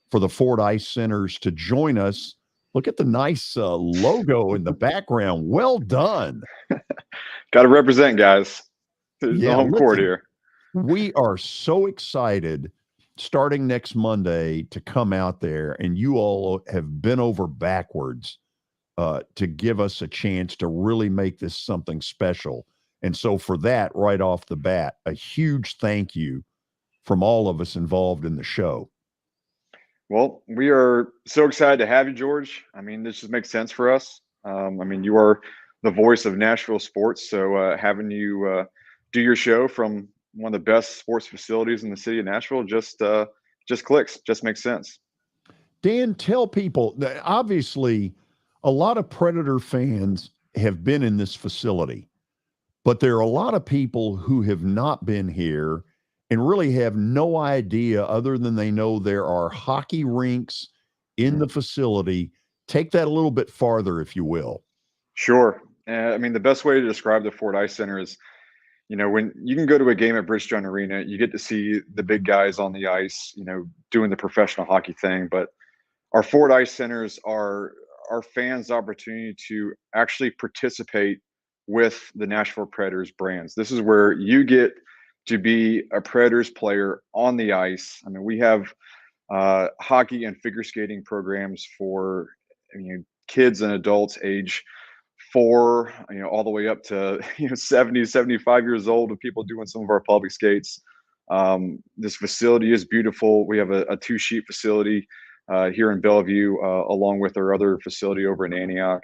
for the Fordyce Centers, to join us. Look at the nice logo in the background. Well done. Got to represent, guys. There's Yeah, no home court here. We are so excited starting next Monday to come out there, and you all have bent over backwards to give us a chance to really make this something special. And so for that, right off the bat, a huge thank you from all of us involved in the show. Well, we are so excited to have you, George. I mean, this just makes sense for us. I mean, you are the voice of Nashville sports, so having you do your show from one of the best sports facilities in the city of Nashville just clicks, just makes sense. Dan, tell people that obviously a lot of Predator fans have been in this facility, but there are a lot of people who have not been here and really have no idea, other than they know there are hockey rinks in the facility. Take that a little bit farther, if you will. Sure. I mean, the best way to describe the Fordyce Center is, you know, when you can go to a game at Bridgestone Arena, you get to see the big guys on the ice, you know, doing the professional hockey thing. But our Fordyce Centers are our fans' opportunity to actually participate with the Nashville Predators brands. This is where you get to be a Predators player on the ice. I mean, we have hockey and figure skating programs for, you know, kids and adults age 4, you know, all the way up to, you know, 70, 75 years old, with people doing some of our public skates. This facility is beautiful. We have a 2-sheet facility here in Bellevue, along with our other facility over in Antioch.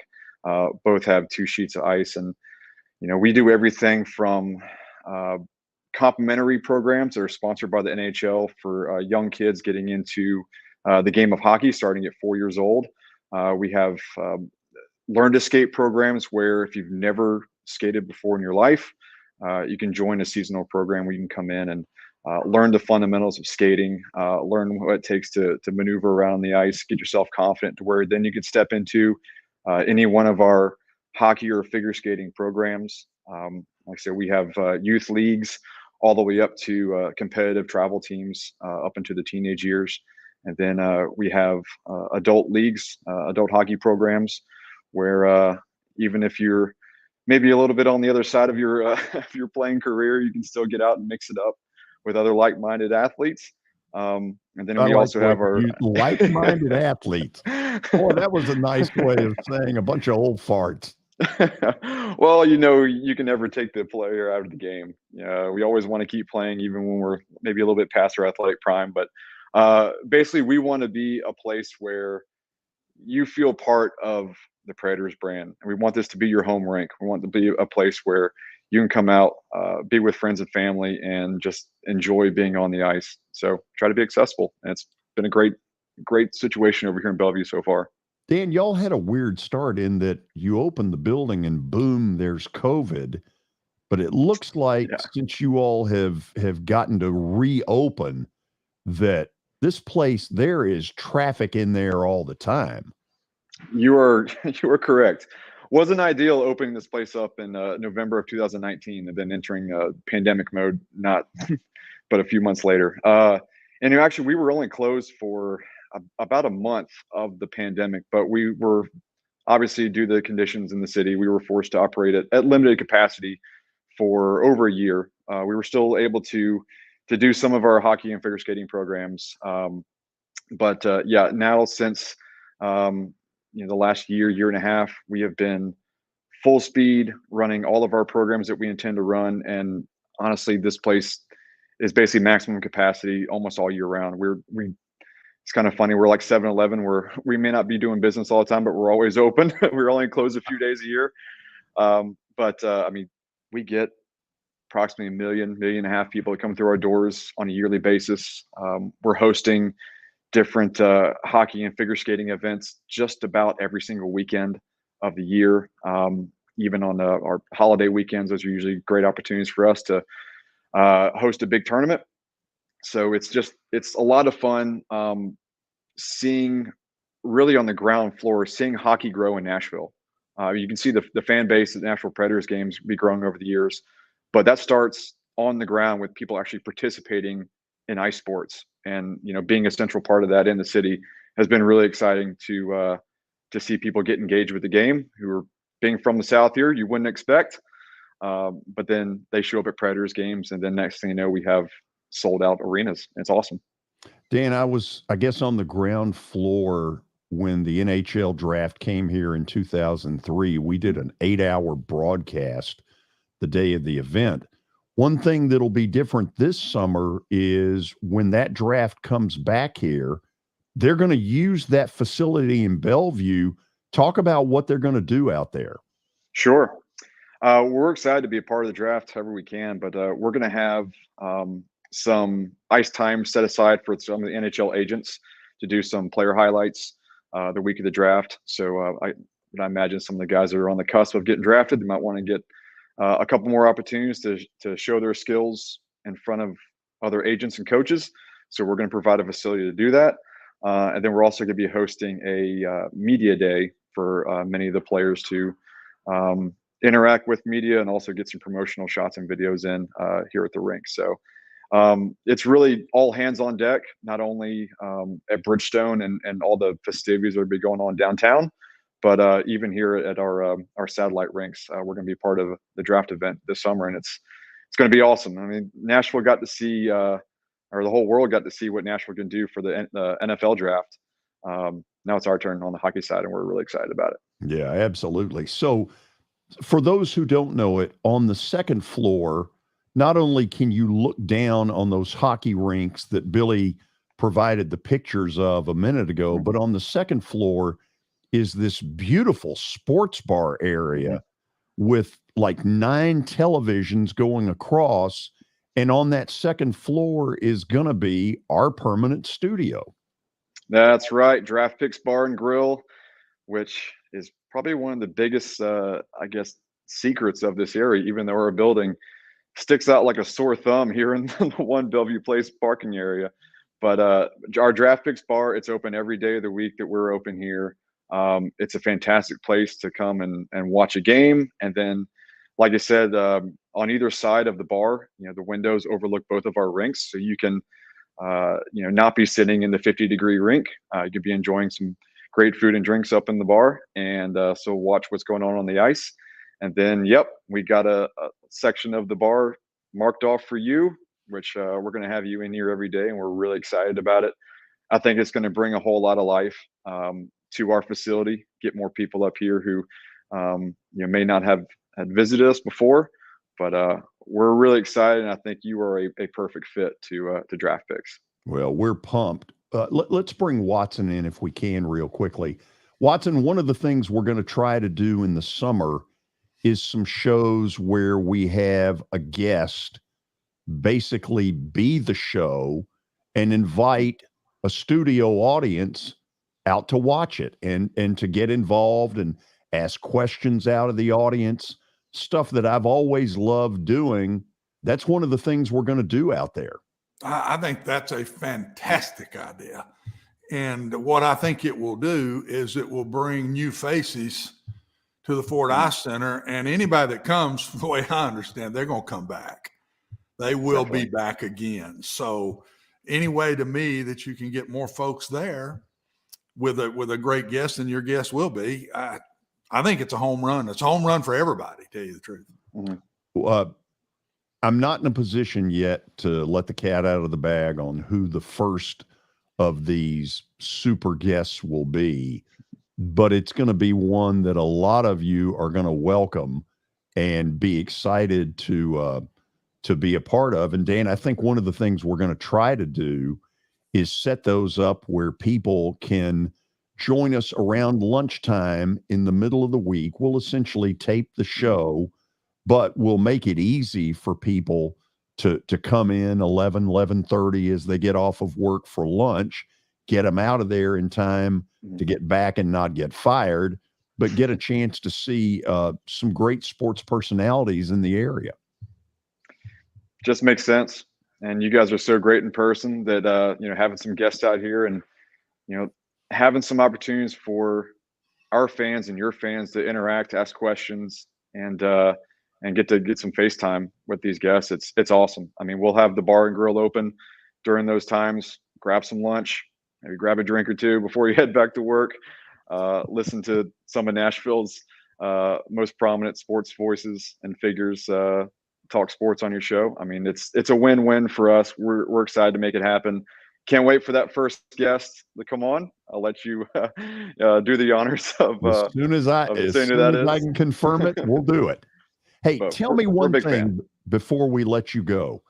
Both have 2 sheets of ice, and, you know, we do everything from complimentary programs that are sponsored by the NHL for young kids getting into the game of hockey starting at 4 years old. We have learn to skate programs where if you've never skated before in your life, you can join a seasonal program where you can come in and learn the fundamentals of skating, learn what it takes to maneuver around the ice, get yourself confident to where then you can step into any one of our hockey or figure skating programs. Like I said, we have youth leagues all the way up to competitive travel teams up into the teenage years. And then we have adult leagues, adult hockey programs, where even if you're maybe a little bit on the other side of your playing career, you can still get out and mix it up with other like-minded athletes. And then we also have our like-minded athletes. Boy, that was a nice way of saying a bunch of old farts. Well, you know, you can never take the player out of the game. We always want to keep playing, even when we're maybe a little bit past our athletic prime. But basically, we want to be a place where you feel part of the Predators brand. And we want this to be your home rink. We want to be a place where you can come out, be with friends and family, and just enjoy being on the ice. So try to be accessible. And it's been a great situation over here in Bellevue so far. Dan, y'all had a weird start in that you opened the building and boom, there's COVID. But it looks like since you all have gotten to reopen, that this place, there is traffic in there all the time. You are correct. Wasn't ideal opening this place up in November of 2019 and then entering pandemic mode, not but a few months later. And actually, we were only closed for about a month of the pandemic, but we were obviously, due to the conditions in the city, we were forced to operate at limited capacity for over a year. We were still able to do some of our hockey and figure skating programs. But now since the last year and a half, we have been full speed running all of our programs that we intend to run. And honestly, this place is basically maximum capacity almost all year round. it's kind of funny. We're like 7-Eleven, where we may not be doing business all the time, but we're always open. We're only closed a few days a year. I mean, we get approximately 1.5 million people that come through our doors on a yearly basis. We're hosting different hockey and figure skating events just about every single weekend of the year. Even on our holiday weekends, those are usually great opportunities for us to host a big tournament. So it's a lot of fun seeing really on the ground floor, seeing hockey grow in Nashville. You can see the fan base at Nashville Predators games be growing over the years, but that starts on the ground with people actually participating in ice sports, and being a central part of that in the city has been really exciting to see people get engaged with the game who are being from the South here. You wouldn't expect, but then they show up at Predators games, and then next thing you know, we have sold out arenas. It's awesome. Dan, I was, I guess, on the ground floor when the NHL draft came here in 2003. We did an 8-hour broadcast the day of the event. One thing that'll be different this summer is when that draft comes back here, they're going to use that facility in Bellevue. Talk about what they're going to do out there. Sure. We're excited to be a part of the draft however we can, but we're going to have some ice time set aside for some of the NHL agents to do some player highlights the week of the draft. So I imagine some of the guys that are on the cusp of getting drafted, they might want to get a couple more opportunities to show their skills in front of other agents and coaches. So we're going to provide a facility to do that. And then we're also going to be hosting a media day for many of the players to interact with media and also get some promotional shots and videos in here at the rink. So it's really all hands on deck, not only at Bridgestone and all the festivities that will be going on downtown, but even here at our satellite rinks. We're going to be part of the draft event this summer, and it's going to be awesome. I mean, Nashville got to see, or the whole world got to see what Nashville can do for the NFL draft. Now it's our turn on the hockey side, and we're really excited about it. Yeah, absolutely. So for those who don't know it, on the second floor, not only can you look down on those hockey rinks that Billy provided the pictures of a minute ago, but on the second floor is this beautiful sports bar area with like 9 televisions going across. And on that second floor is going to be our permanent studio. That's right. Draft Picks Bar and Grill, which is probably one of the biggest, I guess, secrets of this area, even though our building sticks out like a sore thumb here in the One Bellevue Place parking area. But our Draft Picks Bar, it's open every day of the week that we're open here. It's a fantastic place to come and watch a game. And then, like I said, on either side of the bar, the windows overlook both of our rinks. So you can, not be sitting in the 50-degree rink. You could be enjoying some great food and drinks up in the bar, and so watch what's going on the ice. And then, we got a section of the bar marked off for you, which we're going to have you in here every day, and we're really excited about it. I think it's going to bring a whole lot of life to our facility, get more people up here who may not have had visited us before, but we're really excited, and I think you are a perfect fit to Draft Picks. Well, we're pumped. Let's bring Watson in if we can real quickly. Watson, one of the things we're going to try to do in the summer is some shows where we have a guest basically be the show and invite a studio audience out to watch it and to get involved and ask questions out of the audience, stuff that I've always loved doing. That's one of the things we're going to do out there. I think that's a fantastic idea. And what I think it will do is it will bring new faces to the Ford Ice Center. And anybody that comes, the way I understand, they're going to come back. They will be back again. So any way to me that you can get more folks there with a great guest, and your guest will be, I think it's a home run. It's a home run for everybody, to tell you the truth. Mm-hmm. I'm not in a position yet to let the cat out of the bag on who the first of these super guests will be, but it's going to be one that a lot of you are going to welcome and be excited to be a part of. And Dan, I think one of the things we're going to try to do is set those up where people can join us around lunchtime in the middle of the week. We'll essentially tape the show, but we'll make it easy for people to come in 11:30 as they get off of work for lunch, get them out of there in time to get back and not get fired, but get a chance to see some great sports personalities in the area. Just makes sense. And you guys are so great in person that, having some guests out here and, having some opportunities for our fans and your fans to interact, ask questions, and get some FaceTime with these guests. It's awesome. I mean, we'll have the bar and grill open during those times, grab some lunch, maybe grab a drink or two before you head back to work, listen to some of Nashville's most prominent sports voices and figures talk sports on your show. I mean, it's a win-win for us. We're excited to make it happen. Can't wait for that first guest to come on. I'll let you do the honors of as soon as I can confirm it, we'll do it. Hey, But tell me one big thing fan. before we let you go.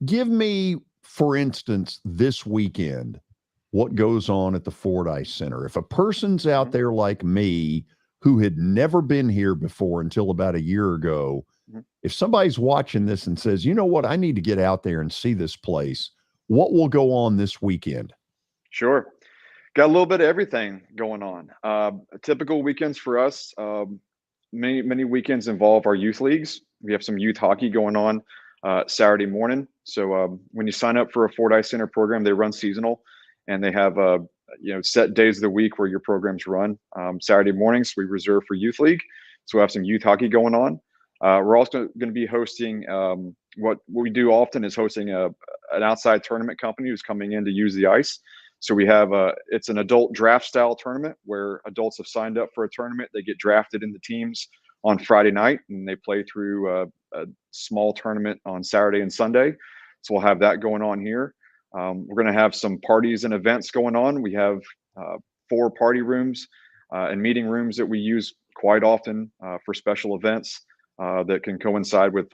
Give me, for instance, this weekend, what goes on at the Fordyce Center. If a person's out there like me who had never been here before until about a year ago, if somebody's watching this and says, you know what, I need to get out there and see this place, what will go on this weekend? Sure. Got a little bit of everything going on. Typical weekends for us, many weekends involve our youth leagues. We have some youth hockey going on Saturday morning. So when you sign up for a Fordyce Center program, they run seasonal, and they have set days of the week where your programs run. Saturday mornings we reserve for youth league, so we have some youth hockey going on. We're also going to be hosting what we do often is hosting an outside tournament company who's coming in to use the ice. So we have it's an adult draft style tournament where adults have signed up for a tournament. They get drafted into teams on Friday night, and they play through a small tournament on Saturday and Sunday. So we'll have that going on here. We're going to have some parties and events going on. We have 4 party rooms and meeting rooms that we use quite often for special events that can coincide with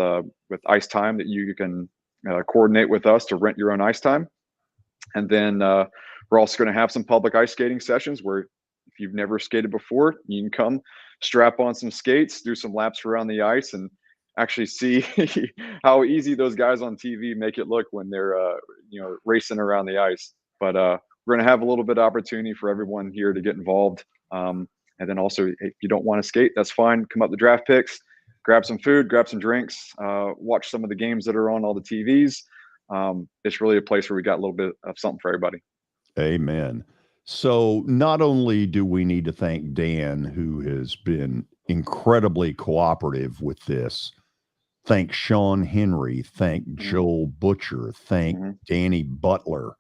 ice time that you can coordinate with us to rent your own ice time. And then we're also going to have some public ice skating sessions where if you've never skated before, you can come strap on some skates, do some laps around the ice, and actually see how easy those guys on TV make it look when they're racing around the ice. But we're going to have a little bit of opportunity for everyone here to get involved. And then also, if you don't want to skate, that's fine. Come up to draft picks, grab some food, grab some drinks, watch some of the games that are on all the TVs. It's really a place where we got a little bit of something for everybody. Amen. So not only do we need to thank Dan, who has been incredibly cooperative with this, thank Sean Henry, thank Joel Butcher, thank Danny Butler,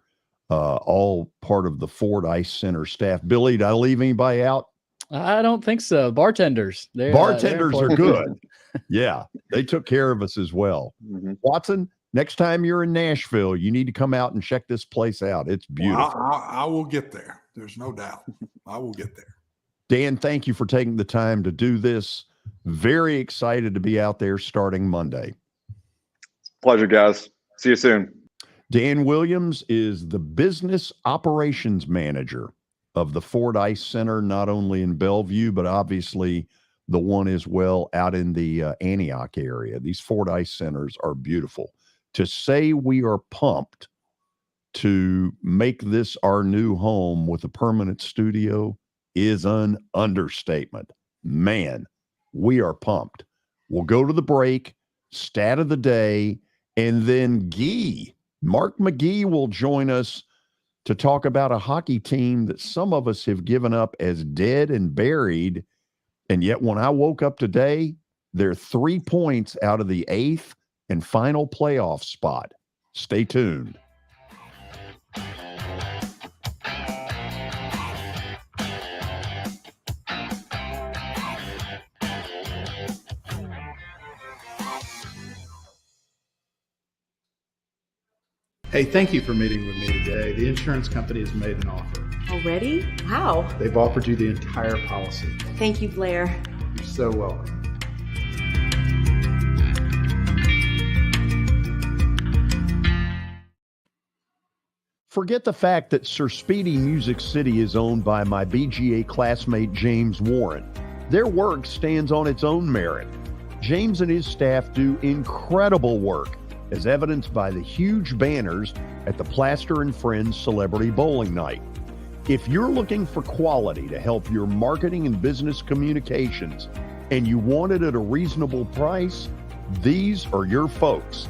all part of the Fordyce Center staff. Billy, did I leave anybody out? I don't think so. Bartenders. Bartenders are good. Yeah, they took care of us as well. Watson, next time you're in Nashville, you need to come out and check this place out. It's beautiful. Well, I will get there. There's no doubt. I will get there. Dan, thank you for taking the time to do this. Very excited to be out there starting Monday. Pleasure, guys. See you soon. Dan Williams is the business operations manager of the Fordyce Center, not only in Bellevue, but obviously the one as well out in the Antioch area. These Fordyce Centers are beautiful. To say we are pumped to make this our new home with a permanent studio is an understatement. Man, we are pumped. We'll go to the break, stat of the day, and then Mark McGee will join us to talk about a hockey team that some of us have given up as dead and buried. And yet when I woke up today, they're 3 points out of the 8th and final playoff spot. Stay tuned. Hey, thank you for meeting with me today. The insurance company has made an offer. Already? Wow. They've offered you the entire policy. Thank you, Blair. You're so welcome. Forget the fact that Sir Speedy Music City is owned by my BGA classmate James Warren. Their work stands on its own merit. James and his staff do incredible work, as evidenced by the huge banners at the Plaster and Friends Celebrity Bowling Night. If you're looking for quality to help your marketing and business communications, and you want it at a reasonable price, these are your folks.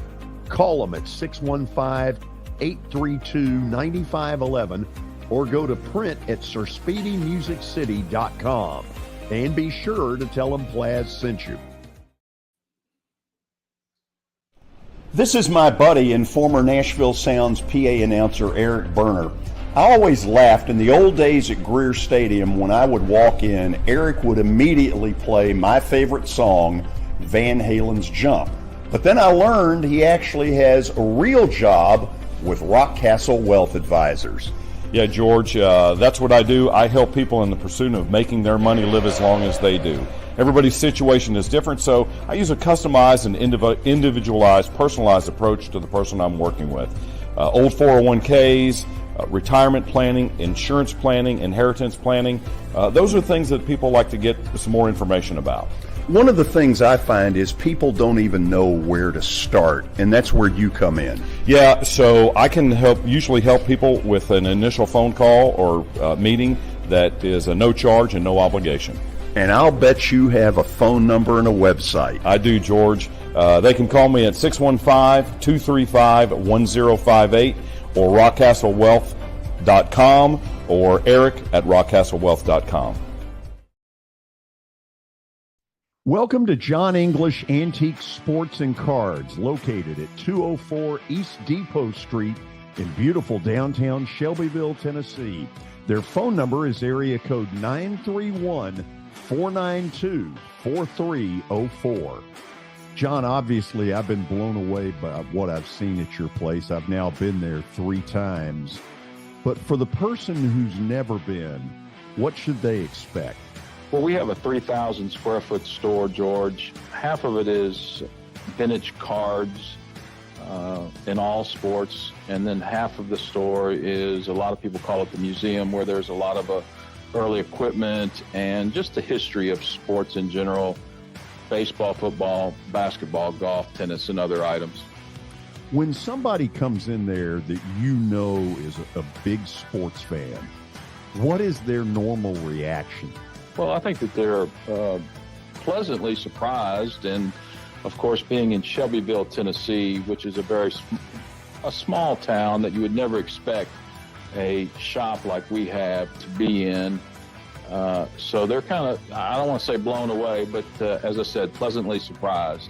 Call them at 615-832-9511 or go to print at sirspeedymusiccity.com. And be sure to tell them Plaz sent you. This is my buddy and former Nashville Sounds PA announcer Eric Berner. I always laughed in the old days at Greer Stadium when I would walk in, Eric would immediately play my favorite song, Van Halen's Jump. But then I learned he actually has a real job with Rockcastle Wealth Advisors. Yeah, George, that's what I do. I help people in the pursuit of making their money live as long as they do. Everybody's situation is different, so I use a customized and individualized, personalized approach to the person I'm working with. Old 401ks, retirement planning, insurance planning, inheritance planning. Those are things that people like to get some more information about. One of the things I find is people don't even know where to start, and that's where you come in. Yeah, so I can usually help people with an initial phone call or meeting that is a no charge and no obligation. And I'll bet you have a phone number and a website. I do, George. They can call me at 615-235-1058 or rockcastlewealth.com or Eric at rockcastlewealth.com. Welcome to John English Antique Sports and Cards, located at 204 East Depot Street in beautiful downtown Shelbyville, Tennessee. Their phone number is area code 931-492-4304. John, obviously, I've been blown away by what I've seen at your place. I've now been there 3 times. But for the person who's never been, what should they expect? Well, we have a 3,000 square foot store, George. Half of it is vintage cards in all sports, and then half of the store is, a lot of people call it the museum, where there's a lot of early equipment and just the history of sports in general: baseball, football, basketball, golf, tennis, and other items. When somebody comes in there that you know is a big sports fan, what is their normal reaction? Well, I think that they're pleasantly surprised, and of course, being in Shelbyville, Tennessee, which is a small town that you would never expect a shop like we have to be in. So they're kind of, I don't want to say blown away, but as I said, pleasantly surprised.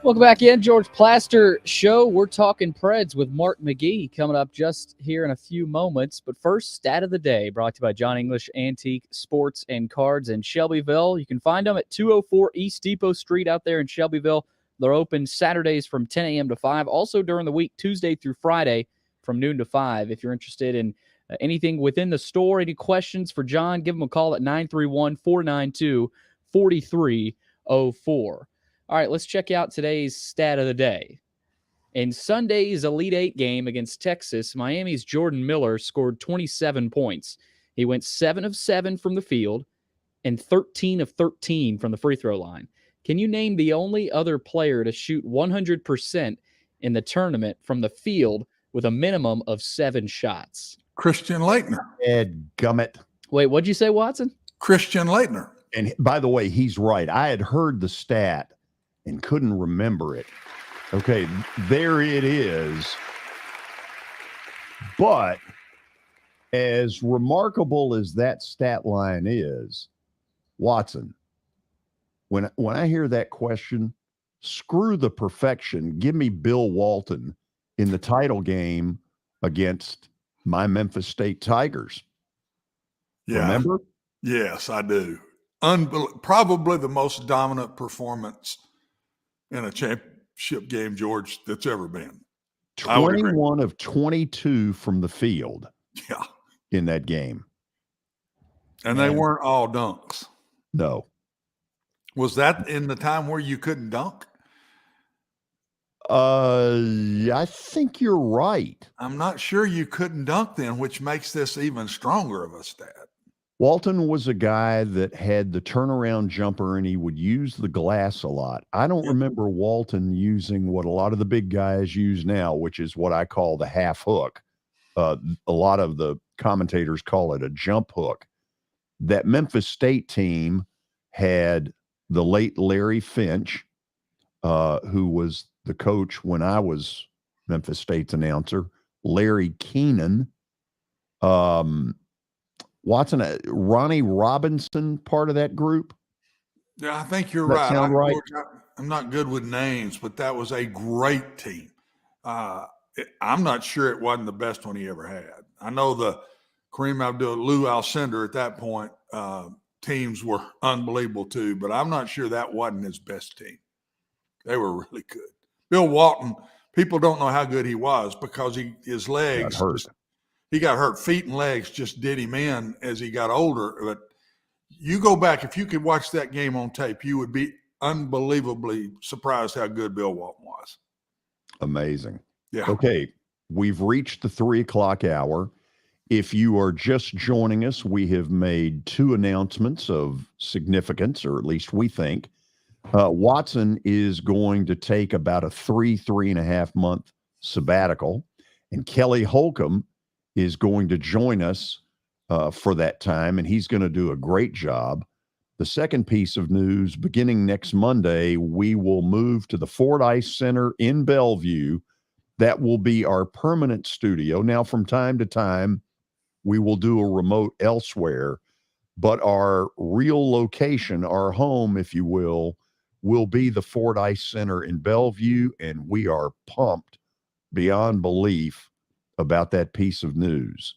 Welcome back in, George Plaster Show. We're talking Preds with Mark McGee coming up just here in a few moments. But first, Stat of the Day, brought to you by John English Antique Sports and Cards in Shelbyville. You can find them at 204 East Depot Street out there in Shelbyville. They're open Saturdays from 10 a.m. to 5. Also during the week, Tuesday through Friday from noon to 5. If you're interested in anything within the store, any questions for John, give him a call at 931-492-4304. All right, let's check out today's stat of the day. In Sunday's Elite Eight game against Texas, Miami's Jordan Miller scored 27 points. He went 7 of 7 from the field and 13 of 13 from the free throw line. Can you name the only other player to shoot 100% in the tournament from the field with a minimum of 7 shots? Christian Laettner. Ed Gummit. Wait, what'd you say, Watson? Christian Laettner. And by the way, he's right. I had heard the stat and couldn't remember it. Okay, there it is. But as remarkable as that stat line is, Watson, when I hear that question, screw the perfection. Give me Bill Walton in the title game against my Memphis State Tigers. Yeah. Remember? Yes, I do. Probably the most dominant performance in a championship game, George, that's ever been. 21 of 22 from the field. Yeah. In that game. And they weren't all dunks. No. Was that in the time where you couldn't dunk? I think you're right. I'm not sure you couldn't dunk then, which makes this even stronger of a stat. Walton was a guy that had the turnaround jumper and he would use the glass a lot. I don't remember Walton using what a lot of the big guys use now, which is what I call the half hook. A lot of the commentators call it a jump hook. That Memphis State team had the late Larry Finch, who was the coach when I was Memphis State's announcer, Larry Keenan, Watson, Ronnie Robinson, part of that group. Yeah, I think you're Does that right. sound right? I'm not good with names, but that was a great team. I'm not sure it wasn't the best one he ever had. I know the Kareem Abdul-Lou Alcindor at that point teams were unbelievable too, but I'm not sure that wasn't his best team. They were really good. Bill Walton, people don't know how good he was because his legs got hurt. He got hurt. Feet and legs just did him in as he got older. But you go back, if you could watch that game on tape, you would be unbelievably surprised how good Bill Walton was. Amazing. Yeah. Okay, we've reached the 3:00 hour. If you are just joining us, we have made two announcements of significance, or at least we think. Watson is going to take about a 3.5 month sabbatical, and Kelly Holcomb is going to join us for that time, and he's going to do a great job. The second piece of news, beginning next Monday, we will move to the Fordyce Center in Bellevue. That will be our permanent studio. Now, from time to time, we will do a remote elsewhere, but our real location, our home, if you will be the Fordyce Center in Bellevue, and we are pumped beyond belief about that piece of news.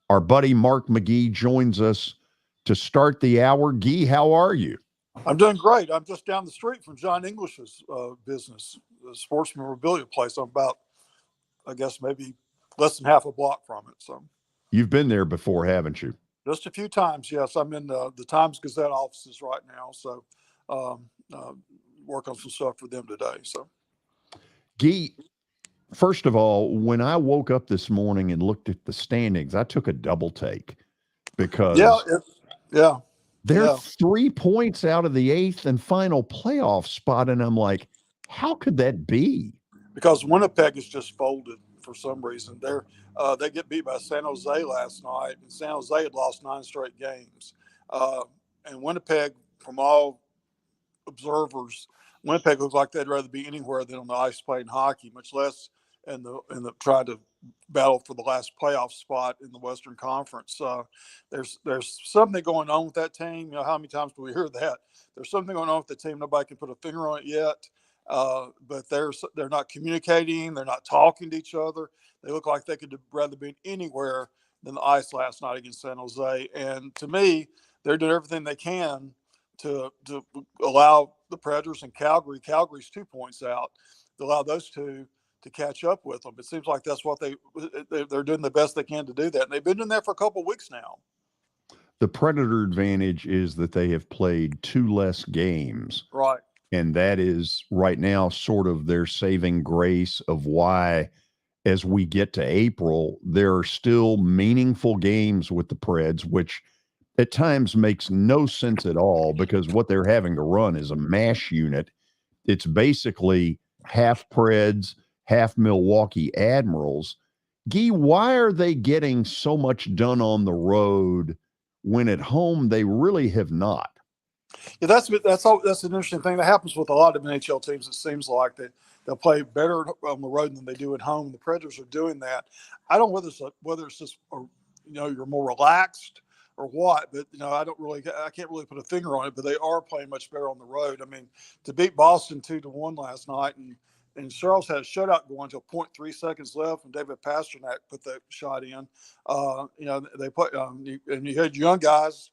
Our buddy Mark McGee joins us to start the hour. Gee, how are you? I'm doing great. I'm just down the street from John English's business, the sports memorabilia place. I'm about, I guess, maybe less than half a block from it. So you've been there before, haven't you? Just a few times, yes. I'm in the Times Gazette offices right now, so work on some stuff for them today. So, Gee, first of all, when I woke up this morning and looked at the standings, I took a double take because they're 3 points out of the 8th and final playoff spot, and I'm like, how could that be? Because Winnipeg is just folded for some reason. They get beat by San Jose last night, and San Jose had lost 9 straight games. And Winnipeg, from all observers, Winnipeg looks like they'd rather be anywhere than on the ice playing hockey, much less in the trying to battle for the last playoff spot in the Western Conference. There's something going on with that team. You know, how many times do we hear that? There's something going on with the team. Nobody can put a finger on it yet. But they're not communicating. They're not talking to each other. They look like they could rather be anywhere than the ice last night against San Jose. And to me, they're doing everything they can to allow the Predators and Calgary's 2 points out, to allow those two to catch up with them. It seems like that's what they're doing the best they can to do that. And they've been doing that for a couple of weeks now. The Predator advantage is that they have played 2 less games. Right. And that is right now sort of their saving grace of why, as we get to April, there are still meaningful games with the Preds, which at times makes no sense at all because what they're having to run is a MASH unit. It's basically half Preds, half Milwaukee Admirals. Guy, why are they getting so much done on the road when at home they really have not? Yeah, that's an interesting thing that happens with a lot of NHL teams. It seems like that they'll play better on the road than they do at home. The Predators are doing that. I don't know whether it's just you're more relaxed or what, but I can't really put a finger on it. But they are playing much better on the road. I mean, to beat Boston 2-1 last night, and Charles had a shutout going until 0.3 seconds left, and David Pasternak put that shot in. They put and you had young guys.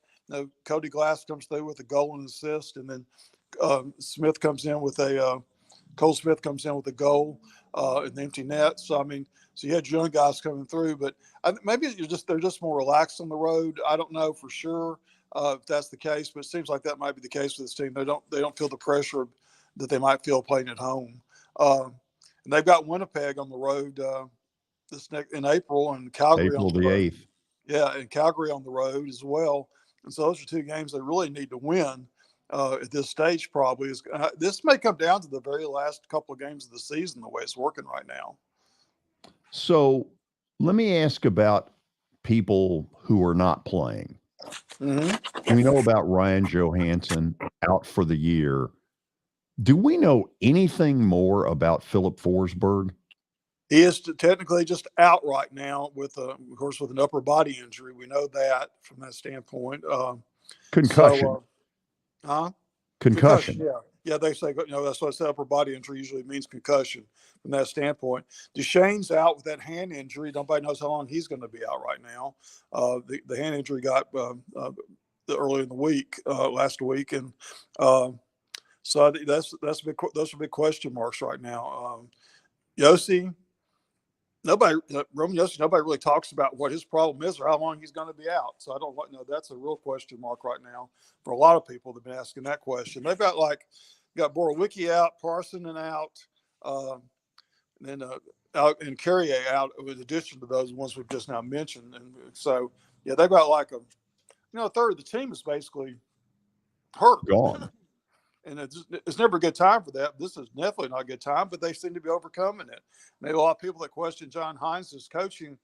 Cody Glass comes through with a goal and assist, and then Smith comes in with a Cole Smith comes in with a goal in the empty net. So, I mean, so you had young guys coming through, but maybe they're just more relaxed on the road. I don't know for sure if that's the case, but it seems like that might be the case with this team. They don't feel the pressure that they might feel playing at home. And they've got Winnipeg on the road in April, and Calgary April on the the road. 8th. Yeah, and Calgary on the road as well. And so those are two games they really need to win at this stage. Probably this may come down to the very last couple of games of the season, the way it's working right now. So let me ask about people who are not playing. Mm-hmm. We know about Ryan Johansson out for the year. Do we know anything more about Philip Forsberg? He is technically just out right now with, of course, with an upper body injury. We know that from that standpoint. Concussion. Concussion. Yeah. They say, that's what I said. Upper body injury usually means concussion from that standpoint. Duchesne's out with that hand injury. Nobody knows how long he's going to be out right now. The hand injury got early in the week, last week, and so I think those are big question marks right now. Yossi. Roman Yossi, nobody really talks about what his problem is or how long he's going to be out. So I don't know. That's a real question mark right now for a lot of people that have been asking that question. They've got Borowiecki out, Parsonen out, and then and Carrier out, in addition to those ones we've just now mentioned. And so, yeah, they've got a third of the team is basically hurt. Gone. And it's never a good time for that. This is definitely not a good time, but they seem to be overcoming it. Maybe a lot of people that question John Hines' coaching,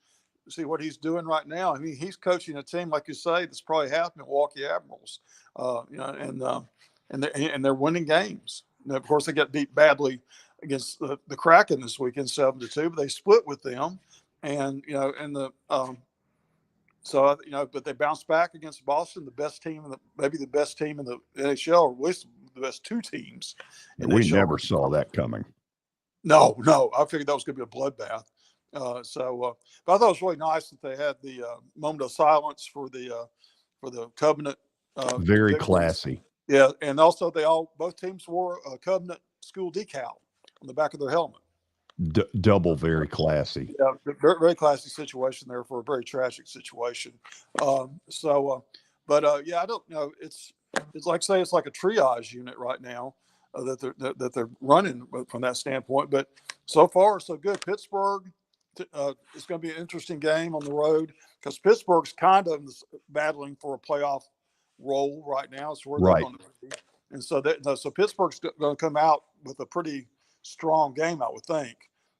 see what he's doing right now. I mean, he's coaching a team, like you say, that's probably half Milwaukee Admirals, and they're winning games. And of course, they got beat badly against the Kraken this weekend, 7-2, but they split with them, but they bounced back against Boston, the best team maybe the best team in the NHL, or at least the best two teams. We never saw that coming. No, I figured that was going to be a bloodbath. But I thought it was really nice that they had the moment of silence for the Covenant. Very victories. classy. Yeah, and also both teams wore a Covenant school decal on the back of their helmet. Double, very classy. Yeah, very, very classy situation there for a very tragic situation. I don't know. It's like say it's like a triage unit right now that they're running from that standpoint. But so far so good. Pittsburgh, it's going to be an interesting game on the road because Pittsburgh's kind of battling for a playoff role right now. So they're going to be. And so Pittsburgh's going to come out with a pretty strong game, I would think.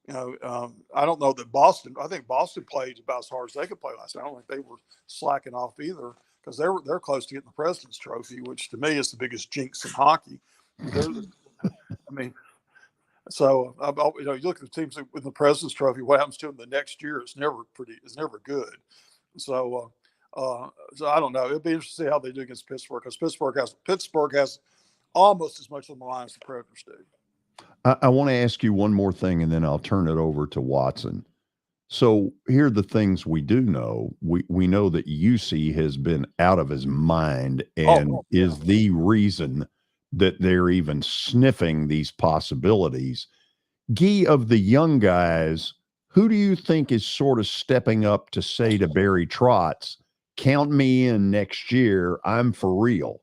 I don't know that Boston. I think Boston played about as hard as they could play last night. I don't think they were slacking off either because they're close to getting the President's Trophy, which to me is the biggest jinx in hockey. You look at the teams with the President's Trophy. What happens to them the next year? It's never good. So I don't know. It'll be interesting to see how they do against Pittsburgh because Pittsburgh has almost as much on the line as the Predators do. I want to ask you one more thing, and then I'll turn it over to Watson. So here are the things we do know. We know that UC has been out of his mind and is the reason that they're even sniffing these possibilities. Guy, of the young guys, who do you think is sort of stepping up to say to Barry Trotz, count me in next year, I'm for real?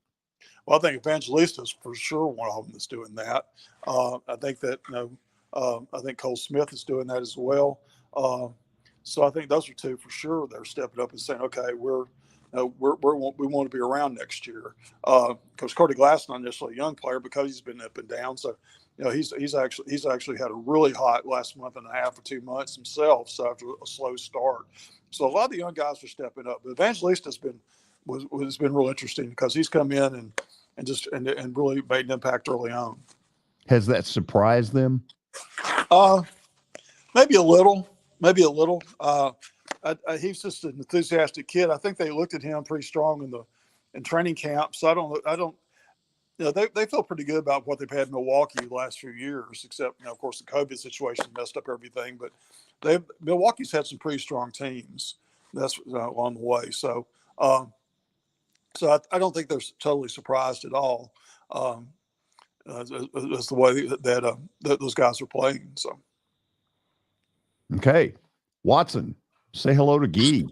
Well, I think Evangelista is for sure one of them that's doing that. I think that I think Cole Smith is doing that as well. So I think those are two for sure. They're stepping up and saying, "Okay, we want to be around next year." Because Cody Glass not necessarily a young player because he's been up and down. So he's actually had a really hot last month and a half or 2 months himself. So after a slow start, so a lot of the young guys are stepping up. But Evangelista has been real interesting because he's come in and really made an impact early on. Has that surprised them? Maybe a little. He's just an enthusiastic kid. I think they looked at him pretty strong in training camp. So I don't. They feel pretty good about what they've had in Milwaukee the last few years, except of course the COVID situation messed up everything. But Milwaukee's had some pretty strong teams. That's along the way. So I don't think they're totally surprised at all. That's the way that those guys are playing. So, Okay, Watson, say hello to Gee.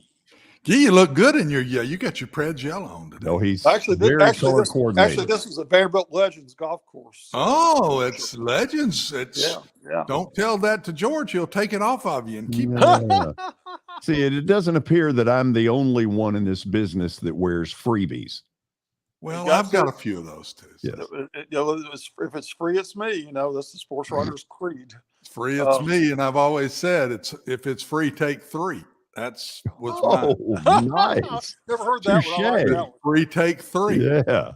Gee, you look good in your You got your Preds yellow on today. No, he's actually, color coordinated. this is a Vanderbilt Legends golf course. Oh, it's Legends. It's yeah. Don't tell that to George; he'll take it off of you and keep it. Yeah. See, it doesn't appear that I'm the only one in this business that wears freebies. Well, I've got a few of those too. Yes. If it's free, it's me. That's the sports writer's creed. It's free, it's me, and I've always said if it's free, take 3. That's what's mine. Nice. Never heard that one. I like that one. Free, take 3. Yeah.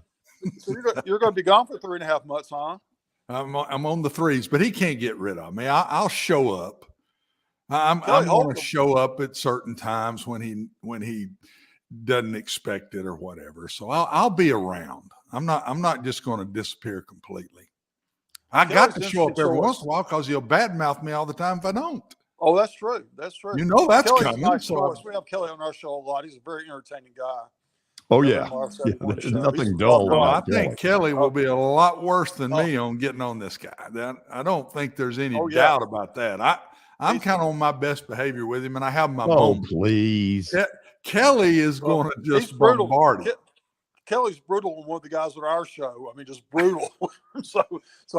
So you're going to be gone for 3.5 months, huh? I'm on the 3s, but he can't get rid of me. I'll show up. I'm going to show up at certain times when he doesn't expect it or whatever. So I'll be around. I'm not just going to disappear completely. I got to show up every once in a while because he'll badmouth me all the time if I don't. Oh, that's true. That's true. You know that's Kelly's coming. Nice choice. We have Kelly on our show a lot. He's a very entertaining guy. Oh, yeah. There's nothing dull. Well, I think Kelly will be a lot worse than me on getting on this guy. I don't think there's any doubt about that. I'm kind of on my best behavior with him, and I have my moments. Please. Kelly is going to just bombard him. Kelly's brutal on one of the guys on our show. I mean, just brutal. so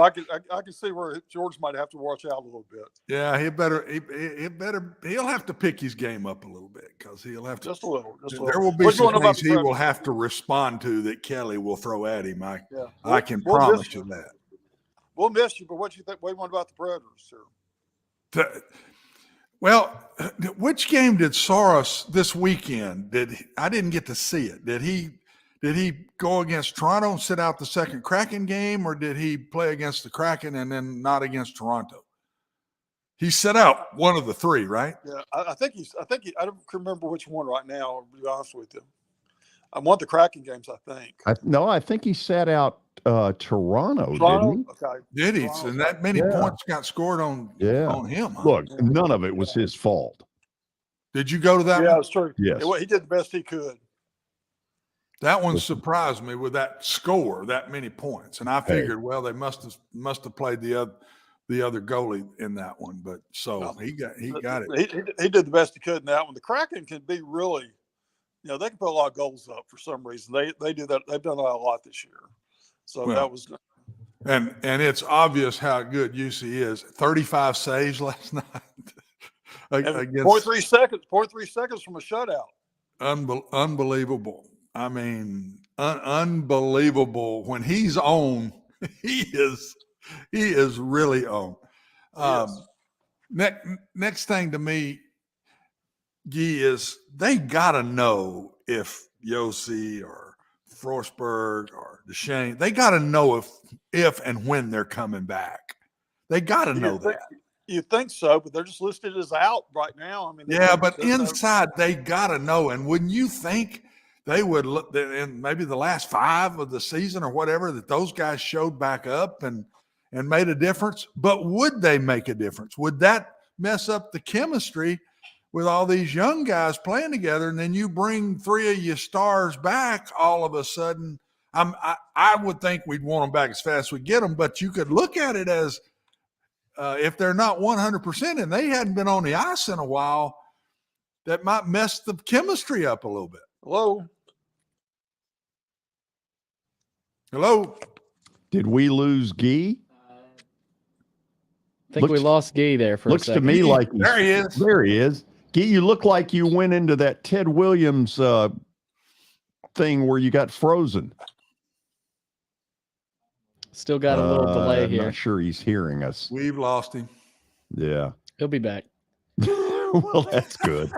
I can see where George might have to watch out a little bit. Yeah, he'll have to pick his game up a little bit because he'll have to just a little. There will be some things he will have to respond to that Kelly will throw at him. I can promise you that. We'll miss you, but what do you think? What do you want about the Predators, sir? Well, which game did Soros this weekend? I didn't get to see it. Did he go against Toronto and sit out the second Kraken game, or did he play against the Kraken and then not against Toronto? He set out one of the 3, right? Yeah, I think I don't remember which one right now, to be honest with you. I won the Kraken games, I think. I think he sat out Toronto, didn't he? Okay. Did he? And that many points got scored on him. Huh? Look, none of it was his fault. Did you go to that one? Yeah, it's true. Yes. He did the best he could. That one surprised me with that score, that many points, and I figured, well, they must have played the other goalie in that one, but he got it. He did the best he could in that one. The Kraken can be really, they can put a lot of goals up for some reason. They do that. They've done that a lot this year, so that was. And it's obvious how good UC is. 35 saves last night. Against 0.3 seconds from a shutout. Unbelievable. I mean, unbelievable. When he's on, he is really on. Next thing to me, Guy, is they got to know if Yossi or Forsberg or Duchesne, they got to know if and when they're coming back. They got to know that. You think so, but they're just listed as out right now. I mean, but inside they got to know. And wouldn't you think they would look in maybe the last 5 of the season or whatever that those guys showed back up and made a difference? But would they make a difference? Would that mess up the chemistry with all these young guys playing together? And then you bring 3 of your stars back all of a sudden. I would think we'd want them back as fast as we get them, but you could look at it as if they're not 100% and they hadn't been on the ice in a while, that might mess the chemistry up a little bit. Hello. Did we lose Guy? I think we lost Guy there for a second. Looks to me like there he is. There he is. Guy, you look like you went into that Ted Williams thing where you got frozen. Still got a little delay here. I'm not sure he's hearing us. We've lost him. Yeah. He'll be back. Well, that's good.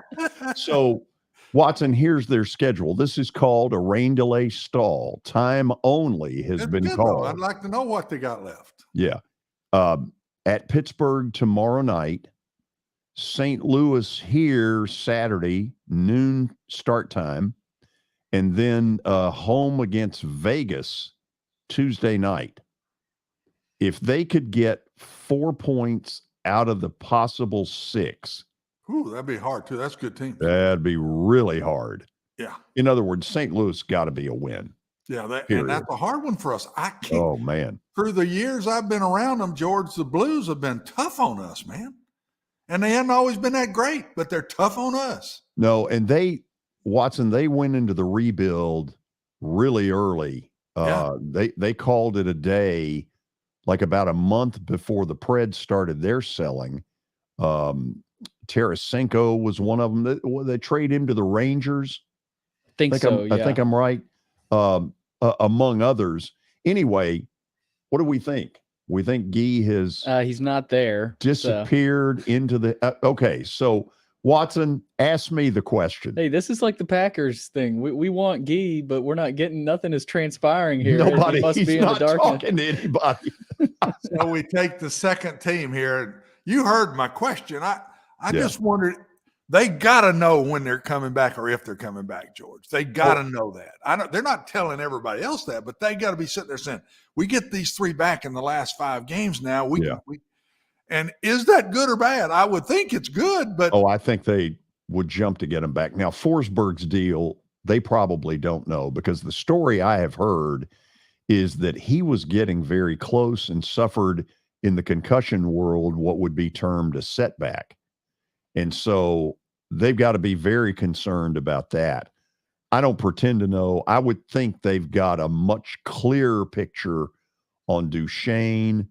So, Watson, here's their schedule. This is called a rain delay stall. Time only has been called. I'd like to know what they got left. Yeah. At Pittsburgh tomorrow night, St. Louis here Saturday, noon start time, and then home against Vegas Tuesday night. If they could get 4 points out of the possible 6. Ooh, that'd be hard too. That's a good team. That'd be really hard. Yeah. In other words, St. Louis got to be a win. Yeah, and that's a hard one for us. I can't. Oh, man. Through the years I've been around them, George, the Blues have been tough on us, man. And they haven't always been that great, but they're tough on us. No, and Watson, they went into the rebuild really early. They called it a day, like about a month before the Preds started their selling. Tarasenko was one of them. They trade him to the Rangers. I think I'm right. Among others. Anyway, what do we think? We think Guy has he's not there. Disappeared into the okay. So Watson, ask me the question. Hey, this is like the Packers thing. We want Guy, but we're not getting nothing is transpiring here. Nobody. Must He's be not in the talking to anybody. So we take the second team here. You heard my question. I just wondered. They got to know when they're coming back or if they're coming back, George. They got to know that. They're not telling everybody else that, but they got to be sitting there saying, we get these 3 back in the last 5 games now. And is that good or bad? I would think it's good, but. Oh, I think they would jump to get him back. Now, Forsberg's deal, they probably don't know, because the story I have heard is that he was getting very close and suffered in the concussion world what would be termed a setback. And so they've got to be very concerned about that. I don't pretend to know. I would think they've got a much clearer picture on Duchesne.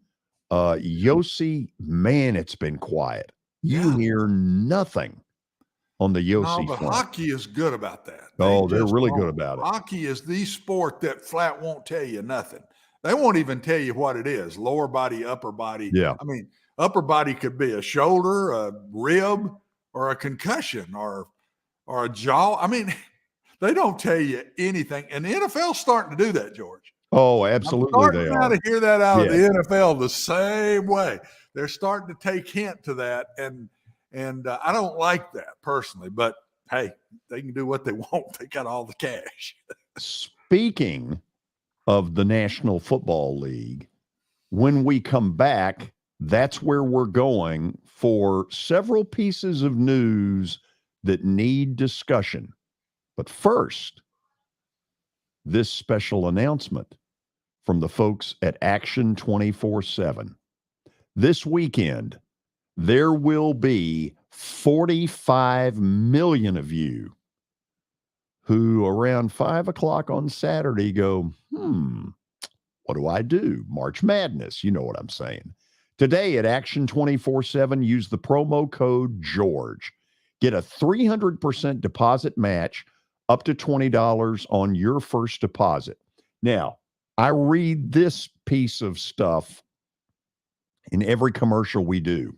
Yossi, man, it's been quiet. You hear nothing on the Yossi but front. hockey is good about that. They're really good about it. Hockey is the sport that flat won't tell you nothing. They won't even tell you what it is. Lower body, upper body. Yeah. I mean, upper body could be a shoulder, a rib, or a concussion, or a jaw. I mean, they don't tell you anything. And the NFL's starting to do that, George. Oh, absolutely. They are. To hear that out of the NFL the same way. They're starting to take hint to that, and I don't like that personally. But hey, they can do what they want. They got all the cash. Speaking of the National Football League, when we come back, that's where we're going for several pieces of news that need discussion. But first, this special announcement from the folks at Action 24/7. This weekend, there will be 45 million of you who around 5 o'clock on Saturday go, what do I do? March Madness. You know what I'm saying. Today at Action 24/7, use the promo code GEORGE. Get a 300% deposit match up to $20 on your first deposit. Now, I read this piece of stuff in every commercial we do.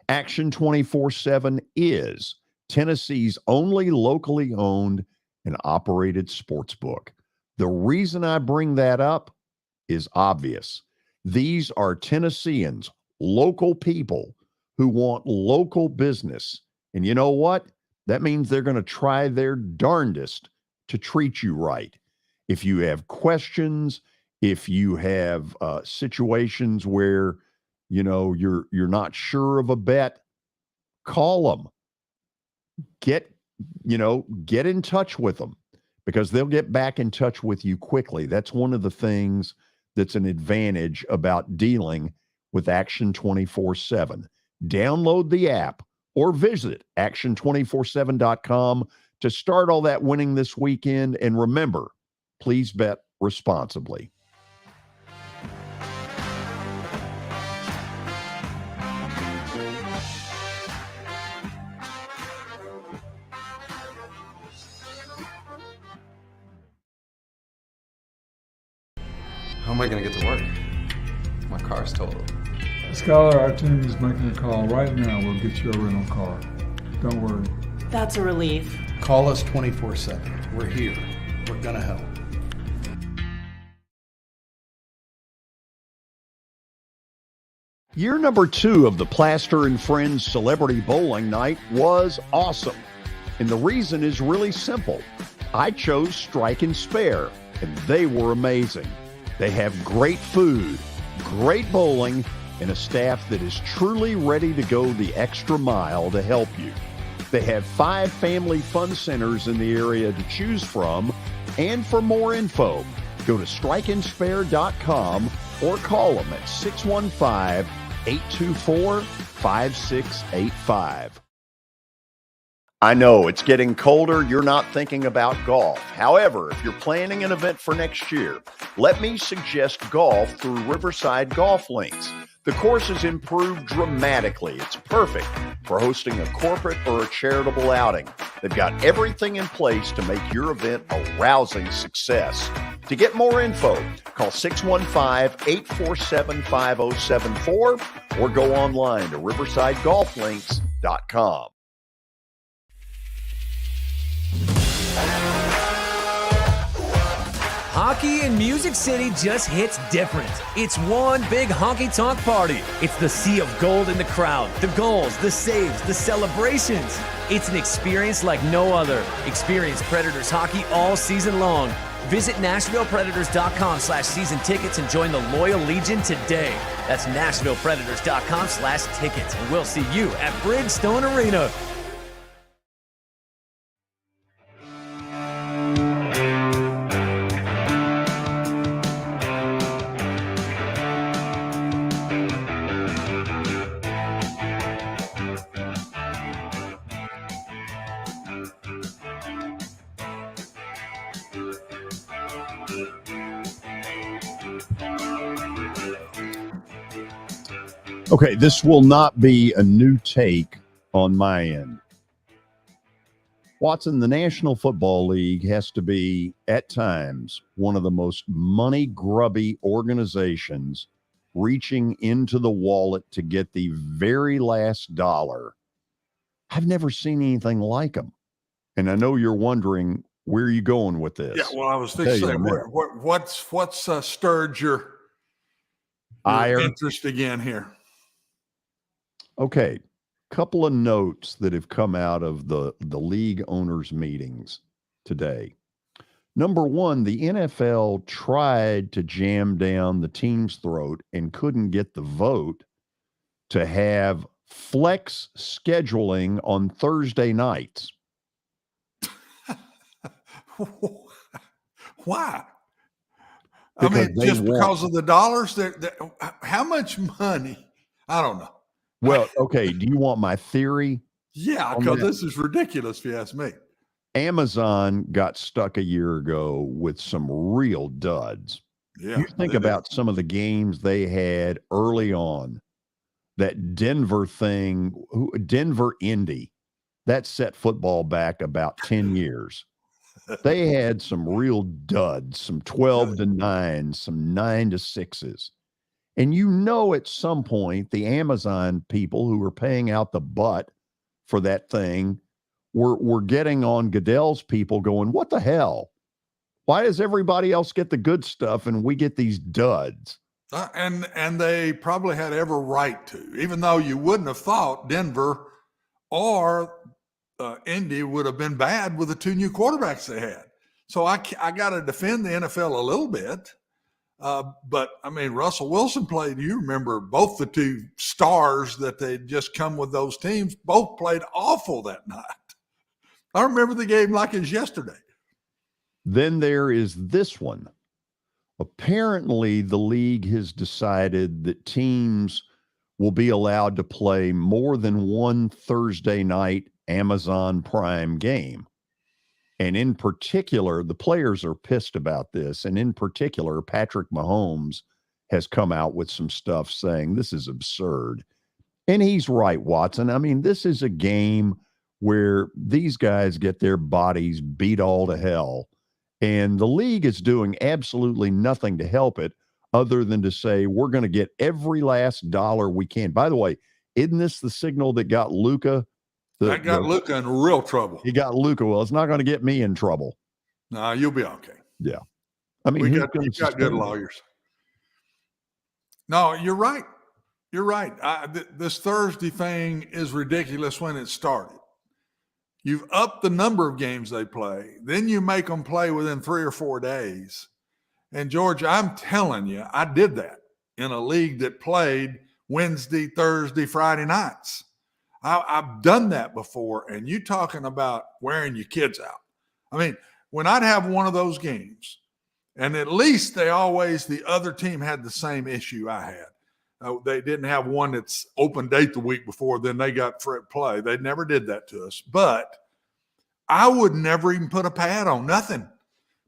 Action 24/7 is Tennessee's only locally owned and operated sports book. The reason I bring that up is obvious. These are Tennesseans, local people who want local business. And you know what? That means they're going to try their darndest to treat you right. If you have questions, if you have situations where, you're not sure of a bet, call them. Get in touch with them, because they'll get back in touch with you quickly. That's one of the things that's an advantage about dealing with Action 24/7. Download the app or visit action247.com to start all that winning this weekend. And remember, please bet responsibly. How am I going to get to work? My car's totaled. Skylar, our team is making a call right now. We'll get you a rental car. Don't worry. That's a relief. Call us 24/7. We're here. We're going to help. Year number 2 of the Plaster and Friends Celebrity Bowling Night was awesome. And the reason is really simple. I chose Strike and Spare, and they were amazing. They have great food, great bowling, and a staff that is truly ready to go the extra mile to help you. They have 5 family fun centers in the area to choose from. And for more info, Go to strikeensfair.com or call them at 615-824-5685. I know it's getting colder. You're not thinking about golf. However, if you're planning an event for next year, let me suggest golf through Riverside Golf Links. The course has improved dramatically. It's perfect for hosting a corporate or a charitable outing. They've got everything in place to make your event a rousing success. To get more info, call 615-847-5074 or go online to riversidegolflinks.com. Hockey in Music City just hits different. It's one big honky-tonk party. It's the sea of gold in the crowd, the goals, the saves, the celebrations. It's an experience like no other. Experience Predators hockey all season long. Visit NashvillePredators.com/season tickets and join the Loyal Legion today. That's NashvillePredators.com/tickets. And we'll see you at Bridgestone Arena. Okay, this will not be a new take on my end. Watson, the National Football League has to be, at times, one of the most money-grubby organizations reaching into the wallet to get the very last dollar. I've never seen anything like them. And I know you're wondering, where are you going with this? Yeah, well, I was thinking, what's stirred your interest again here? Okay, couple of notes that have come out of the league owners' meetings today. Number one, the NFL tried to jam down the team's throat and couldn't get the vote to have flex scheduling on Thursday nights. Why? Because I mean, just because of the dollars? How much money? I don't know. Well, okay. Do you want my theory? Yeah, because this is ridiculous, if you ask me. Amazon got stuck a year ago with some real duds. Yeah, you think about some of the games they had early on. That Denver thing, Denver Indy, that set football back about 10 years. They had some real duds, some 12-9s, some 9-6s. And at some point, the Amazon people who were paying out the butt for that thing were getting on Goodell's people going, what the hell? Why does everybody else get the good stuff and we get these duds? And they probably had every right to, even though you wouldn't have thought Denver or Indy would have been bad with the two new quarterbacks they had. So I got to defend the NFL a little bit. But I mean, Russell Wilson played, you remember both the two stars that they just come with those teams, both played awful that night. I remember the game like it was yesterday. Then there is this one. Apparently, the league has decided that teams will be allowed to play more than one Thursday night Amazon Prime game. And in particular, the players are pissed about this. And in particular, Patrick Mahomes has come out with some stuff saying this is absurd. And he's right, Watson. I mean, this is a game where these guys get their bodies beat all to hell. And the league is doing absolutely nothing to help it other than to say, we're going to get every last dollar we can. By the way, isn't this the signal that got Luka? That got Luka in real trouble. He got Luka. Well, it's not going to get me in trouble. No, you'll be okay. Yeah. I mean, you've got good lawyers. No, you're right. You're right. This Thursday thing is ridiculous when it started. You've upped the number of games they play. Then you make them play within 3 or 4 days. And, George, I'm telling you, I did that in a league that played Wednesday, Thursday, Friday nights. I've done that before, and you talking about wearing your kids out. I mean, when I'd have one of those games And at least the other team had the same issue I had. They didn't have one that's open date the week before, then they got for play. They never did that to us. But I would never even put a pad on, nothing,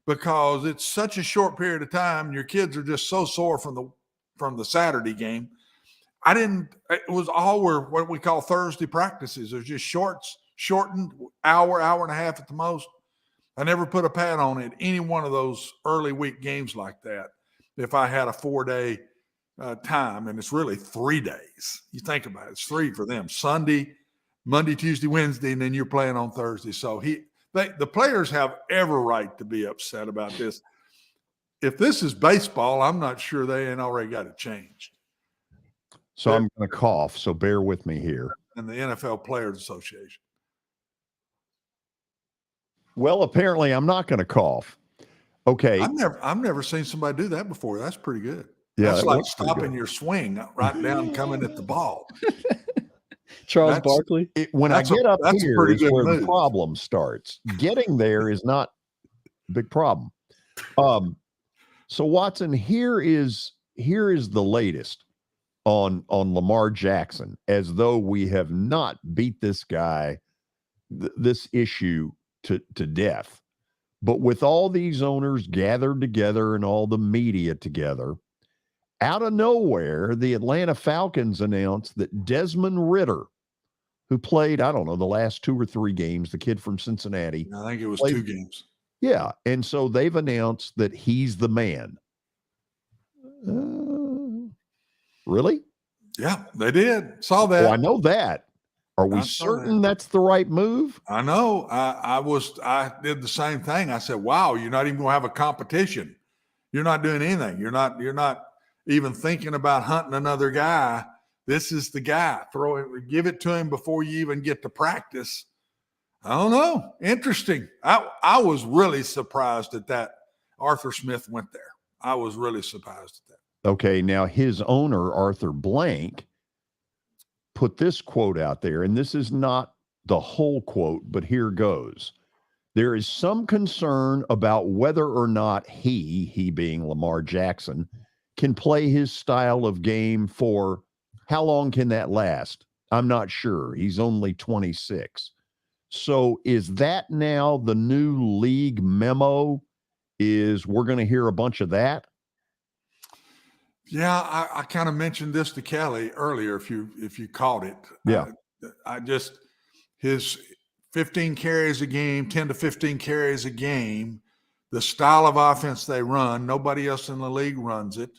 because it's such a short period of time. Your kids are just so sore from the Saturday game. It was all what we call Thursday practices. It was just shortened hour and a half at the most. I never put a pad on at any one of those early week games like that. If I had a 4-day time, and it's really 3 days. You think about it, it's 3 for them. Sunday, Monday, Tuesday, Wednesday, and then you're playing on Thursday. So the players have every right to be upset about this. If this is baseball, I'm not sure they ain't already got it changed. So I'm going to cough, so bear with me here. And the NFL Players Association. Well, apparently I'm not going to cough. Okay. I've never seen somebody do that before. That's pretty good. Yeah, that's like stopping your swing right down coming at the ball. Charles Barkley. When I get up here is where move. The problem starts. Getting there is not a big problem. So Watson, here is the latest on Lamar Jackson, as though we have not beat this guy, this issue to death. But with all these owners gathered together and all the media together, out of nowhere, the Atlanta Falcons announced that Desmond Ridder, who played, I don't know, the last 2 or 3 games, the kid from Cincinnati. I think it was 2 games. Yeah. And so they've announced that he's the man. Really? Yeah, they did. Saw that. Oh, I know that. Are we certain that's the right move? I know. I did the same thing. I said, wow, you're not even going to have a competition. You're not doing anything. You're not even thinking about hunting another guy. This is the guy. Give it to him before you even get to practice. I don't know. Interesting. I was really surprised at that. Arthur Smith went there. I was really surprised at that. Okay, now his owner, Arthur Blank, put this quote out there, and this is not the whole quote, but here goes. There is some concern about whether or not he being Lamar Jackson, can play his style of game for how long can that last? I'm not sure. He's only 26. So is that now the new league memo? Is we're going to hear a bunch of that? Yeah, I kind of mentioned this to Kelly earlier. If you caught it, yeah. His 15 carries a game, 10 to 15 carries a game. The style of offense they run, nobody else in the league runs it.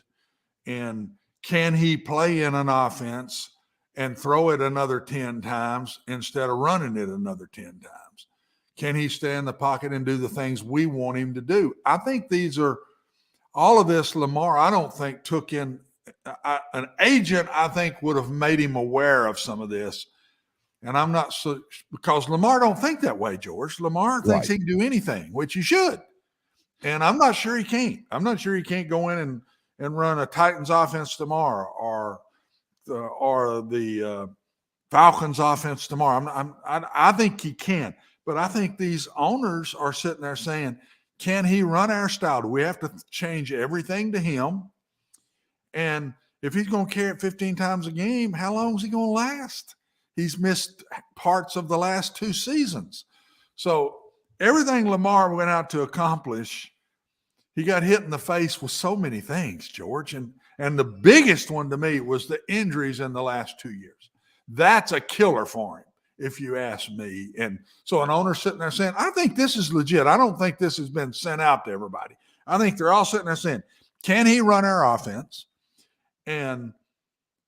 And can he play in an offense and throw it another 10 times instead of running it another 10 times? Can he stay in the pocket and do the things we want him to do? I think these are all of this. Lamar, I don't think took in an agent. I think would have made him aware of some of this. And I'm not so, because Lamar don't think that way, George. Lamar thinks he can do anything, which he should. And I'm not sure he can't. I'm not sure he can't go in and run a Titans offense tomorrow or the Falcons offense tomorrow. I think he can. But I think these owners are sitting there saying, can he run our style? Do we have to change everything to him? And if he's going to carry it 15 times a game, how long is he going to last? He's missed parts of the last 2 seasons. So everything Lamar went out to accomplish, he got hit in the face with so many things, George. And the biggest one to me was the injuries in the last 2 years. That's a killer for him, if you ask me. And so an owner sitting there saying, I think this is legit. I don't think this has been sent out to everybody. I think they're all sitting there saying, can he run our offense? And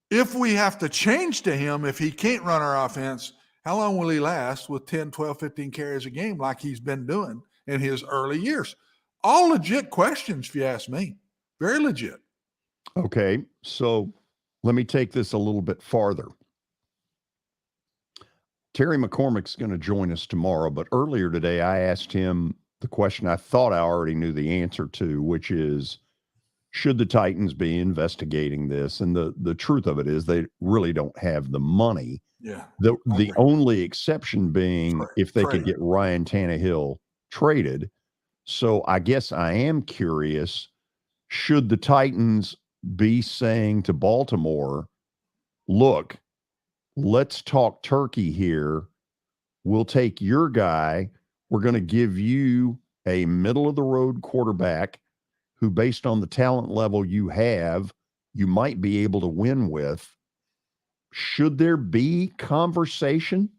if we have to change to him, if he can't run our offense, how long will he last with 10, 12, 15 carries a game like he's been doing in his early years? All legit questions, if you ask me. Very legit. Okay, so let me take this a little bit farther. Terry McCormick's going to join us tomorrow, but earlier today I asked him the question I thought I already knew the answer to, which is, should the Titans be investigating this? And the truth of it is they really don't have the money. Yeah. The only exception being if they could get Ryan Tannehill traded. So I guess I am curious, should the Titans be saying to Baltimore, look, let's talk turkey here. We'll take your guy. We're going to give you a middle-of-the-road quarterback who, based on the talent level you have, you might be able to win with. Should there be conversation?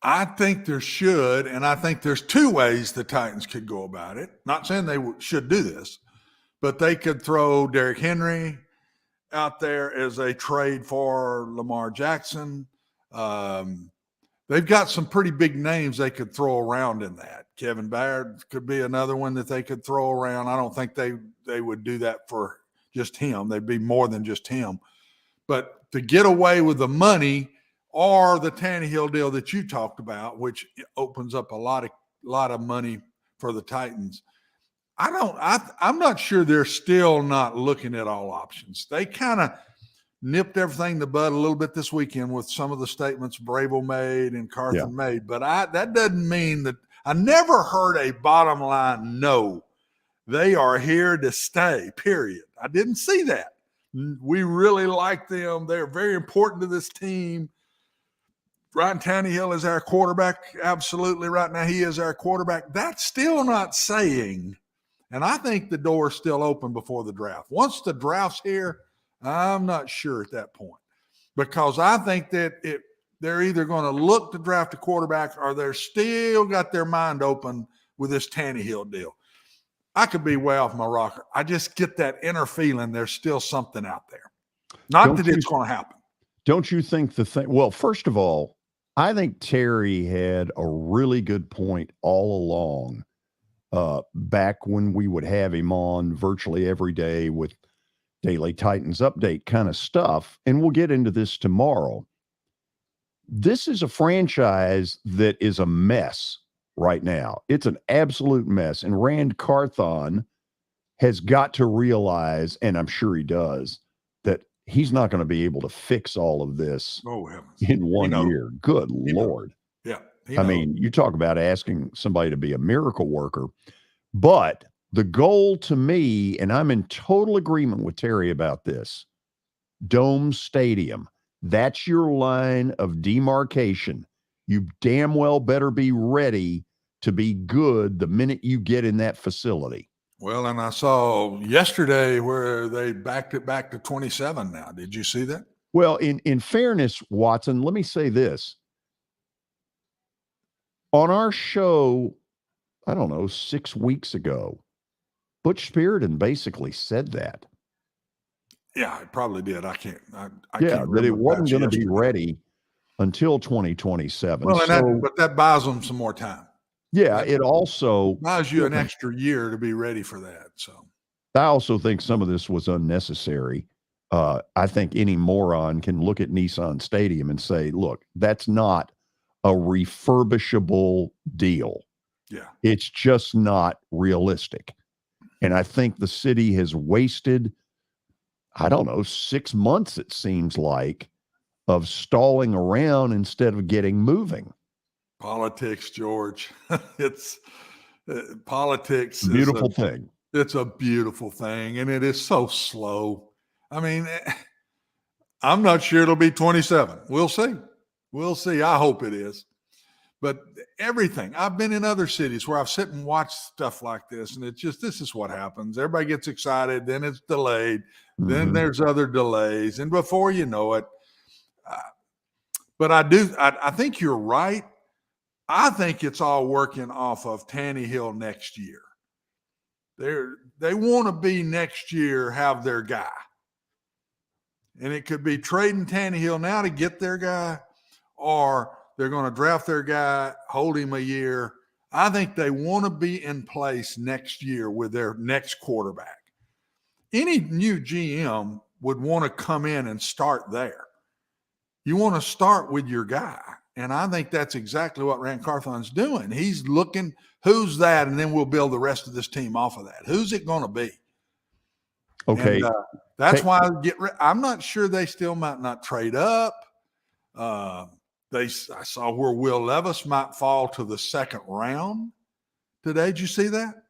I think there should, and I think there's two ways the Titans could go about it. Not saying they should do this, but they could throw Derrick Henry out there as a trade for Lamar Jackson. They've got some pretty big names they could throw around in that. Kevin Byard could be another one that they could throw around. I don't think they would do that for just him. They'd be more than just him. But to get away with the money or the Tannehill deal that you talked about, which opens up a lot of money for the Titans, I'm not sure they're still not looking at all options. They kind of nipped everything in the bud a little bit this weekend with some of the statements Bravo made and Carthen made. But that doesn't mean that I never heard a bottom line no. They are here to stay, period. I didn't see that. We really like them. They're very important to this team. Ryan Tannehill is our quarterback. Absolutely, right now he is our quarterback. That's still not saying, and I think the door's still open before the draft. Once the draft's here, I'm not sure at that point, because I think that they're either going to look to draft a quarterback or they're still got their mind open with this Tannehill deal. I could be way off my rocker. I just get that inner feeling there's still something out there. Not that it's going to happen. Don't you think well, first of all, I think Terry had a really good point all along back when we would have him on virtually every day with Daily Titans Update kind of stuff. And we'll get into this tomorrow. This is a franchise that is a mess right now. It's an absolute mess. And Rand Carthon has got to realize, and I'm sure he does, that he's not going to be able to fix all of this in 1 year. Good Lord. Yeah. I mean, you talk about asking somebody to be a miracle worker. But the goal to me, and I'm in total agreement with Terry about this, Dome Stadium. That's your line of demarcation. You damn well better be ready to be good the minute you get in that facility. Well, and I saw yesterday where they backed it back to 27 now. Did you see that? Well, in fairness, Watson, let me say this. On our show, I don't know, 6 weeks ago, Butch Spiriton basically said that. Yeah, it probably did. I can't that it wasn't going to be ready until 2027. Well, but that buys them some more time. Yeah, it also buys you an extra year to be ready for that. So I also think some of this was unnecessary. I think any moron can look at Nissan Stadium and say, look, that's not a refurbishable deal. Yeah. It's just not realistic. And I think the city has wasted, 6 months, it seems like, of stalling around instead of getting moving. Politics, George. It's politics. Beautiful thing. It's a beautiful thing, and it is so slow. I mean, I'm not sure it'll be 27. We'll see. We'll see. I hope it is. But everything, I've been in other cities where I've sit and watched stuff like this, and it's just, this is what happens. Everybody gets excited, then it's delayed, then there's other delays, and before you know it. But I think you're right. I think it's all working off of Tannehill next year. They want to be next year, have their guy. And it could be trading Tannehill now to get their guy, or they're going to draft their guy, hold him a year. I think they want to be in place next year with their next quarterback. Any new GM would want to come in and start there. You want to start with your guy. And I think that's exactly what Rand Carthon's doing. He's looking, who's that? And then we'll build the rest of this team off of that. Who's it going to be? Okay. And, that's why I'm not sure they still might not trade up. I saw where Will Levis might fall to the second round today. Did you see that?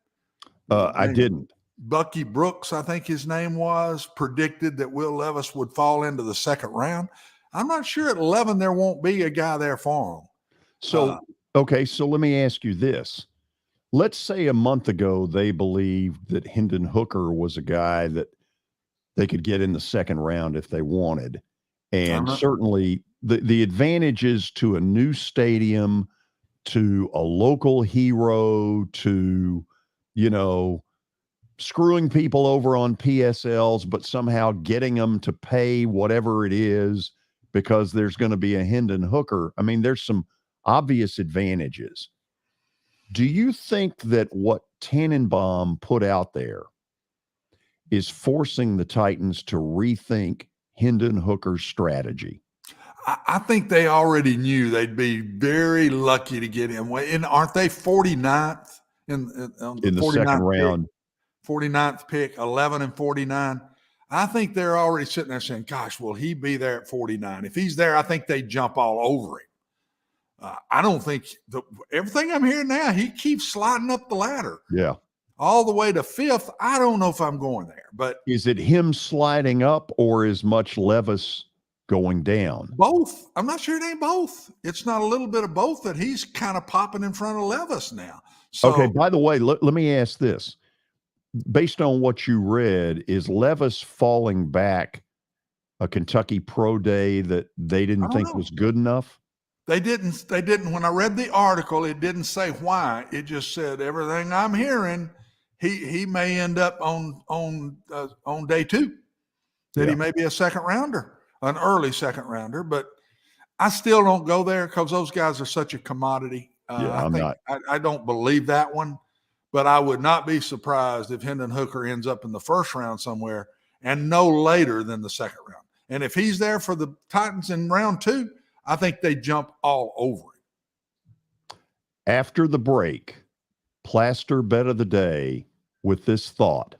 I didn't. Bucky Brooks, I think his name was, predicted that Will Levis would fall into the second round. I'm not sure at 11 there won't be a guy there for him. So, okay, so let me ask you this. Let's say a month ago they believed that Hendon Hooker was a guy that they could get in the second round if they wanted. And certainly the advantages to a new stadium, to a local hero, to, you know, screwing people over on PSLs, but somehow getting them to pay whatever it is because there's going to be a Hendon Hooker. I mean, there's some obvious advantages. Do you think that what Tannenbaum put out there is forcing the Titans to rethink Hendon Hooker's strategy? I think they already knew they'd be very lucky to get him. And aren't they 49th in the second round? 49th pick, 11 and 49. I think they're already sitting there saying, gosh, will he be there at 49? If he's there, I think they jump all over him. I don't think everything I'm hearing now, he keeps sliding up the ladder. Yeah. All the way to 5th. I don't know if I'm going there, but is it him sliding up or is much Levis going down? Both. I'm not sure it ain't both. It's not a little bit of both that he's kind of popping in front of Levis now. So, okay. By the way, let me ask this. Based on what you read, is Levis falling back a Kentucky Pro Day that they didn't think was good enough? They didn't. When I read the article, it didn't say why. It just said everything I'm hearing. He may end up on day 2. That he may be a second rounder, an early second rounder. But I still don't go there because those guys are such a commodity. I don't believe that one. But I would not be surprised if Hendon Hooker ends up in the first round somewhere and no later than the second round. And if he's there for the Titans in round 2, I think they jump all over him. After the break, Plaster bet of the day with this thought.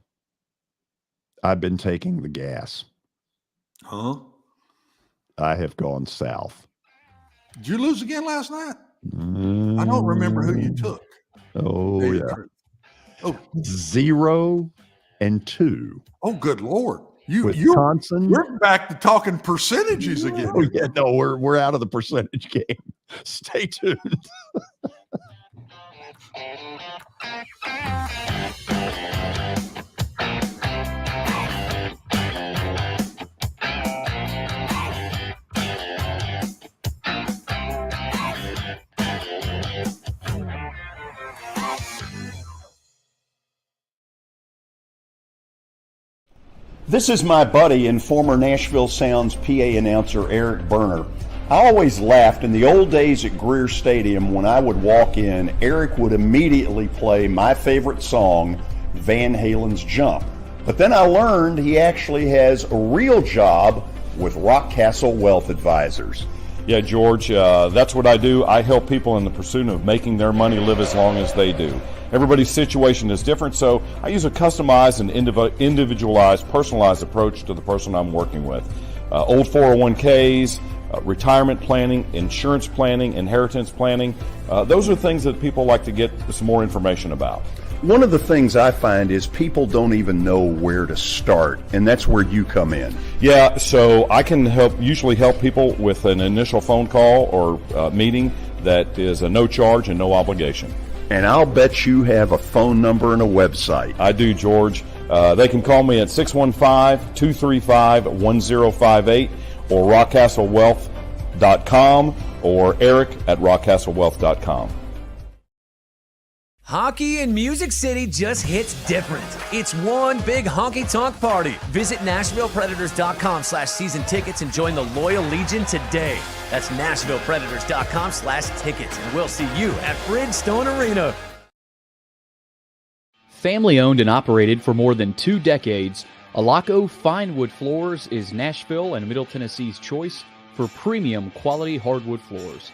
I've been taking the gas. Huh? I have gone south. Did you lose again last night? I don't remember who you took. Oh, yeah. Oh, 0 and 2. Oh, good Lord. Wisconsin. We're back to talking percentages again. Oh, yeah, no, we're out of the percentage game. Stay tuned. This is my buddy and former Nashville Sounds PA announcer Eric Berner. I always laughed in the old days at Greer Stadium when I would walk in, Eric would immediately play my favorite song, Van Halen's Jump. But then I learned he actually has a real job with Rockcastle Wealth Advisors. Yeah, George, that's what I do. I help people in the pursuit of making their money live as long as they do. Everybody's situation is different, so I use a customized and individualized, personalized approach to the person I'm working with. Old 401ks, retirement planning, insurance planning, inheritance planning. Those are things that people like to get some more information about. One of the things I find is people don't even know where to start, and that's where you come in. Yeah, so I can usually help people with an initial phone call or meeting that is a no charge and no obligation. And I'll bet you have a phone number and a website. I do, George. They can call me at 615-235-1058 or rockcastlewealth.com or Eric at rockcastlewealth.com. Hockey in Music City just hits different. It's one big honky-tonk party. Visit NashvillePredators.com/season tickets and join the Loyal Legion today. That's NashvillePredators.com/tickets, and we'll see you at Bridgestone Arena. Family owned and operated for more than 2 decades, Alaco Fine Wood Floors is Nashville and Middle Tennessee's choice for premium quality hardwood floors.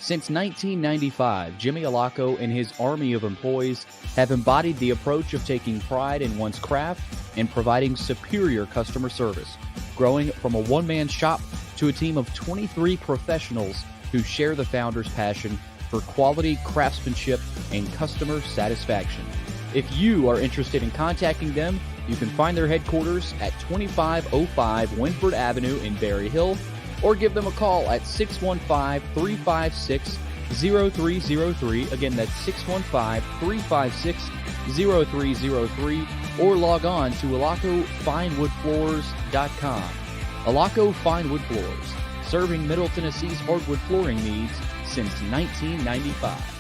Since 1995, Jimmy Alaco and his army of employees have embodied the approach of taking pride in one's craft and providing superior customer service, growing from a one-man shop to a team of 23 professionals who share the founder's passion for quality craftsmanship and customer satisfaction. If you are interested in contacting them, you can find their headquarters at 2505 Winford Avenue in Berry Hill, or give them a call at 615-356-0303. Again, that's 615-356-0303, or log on to alacofinewoodfloors.com. Alaco Fine Wood Floors, serving Middle Tennessee's hardwood flooring needs since 1995.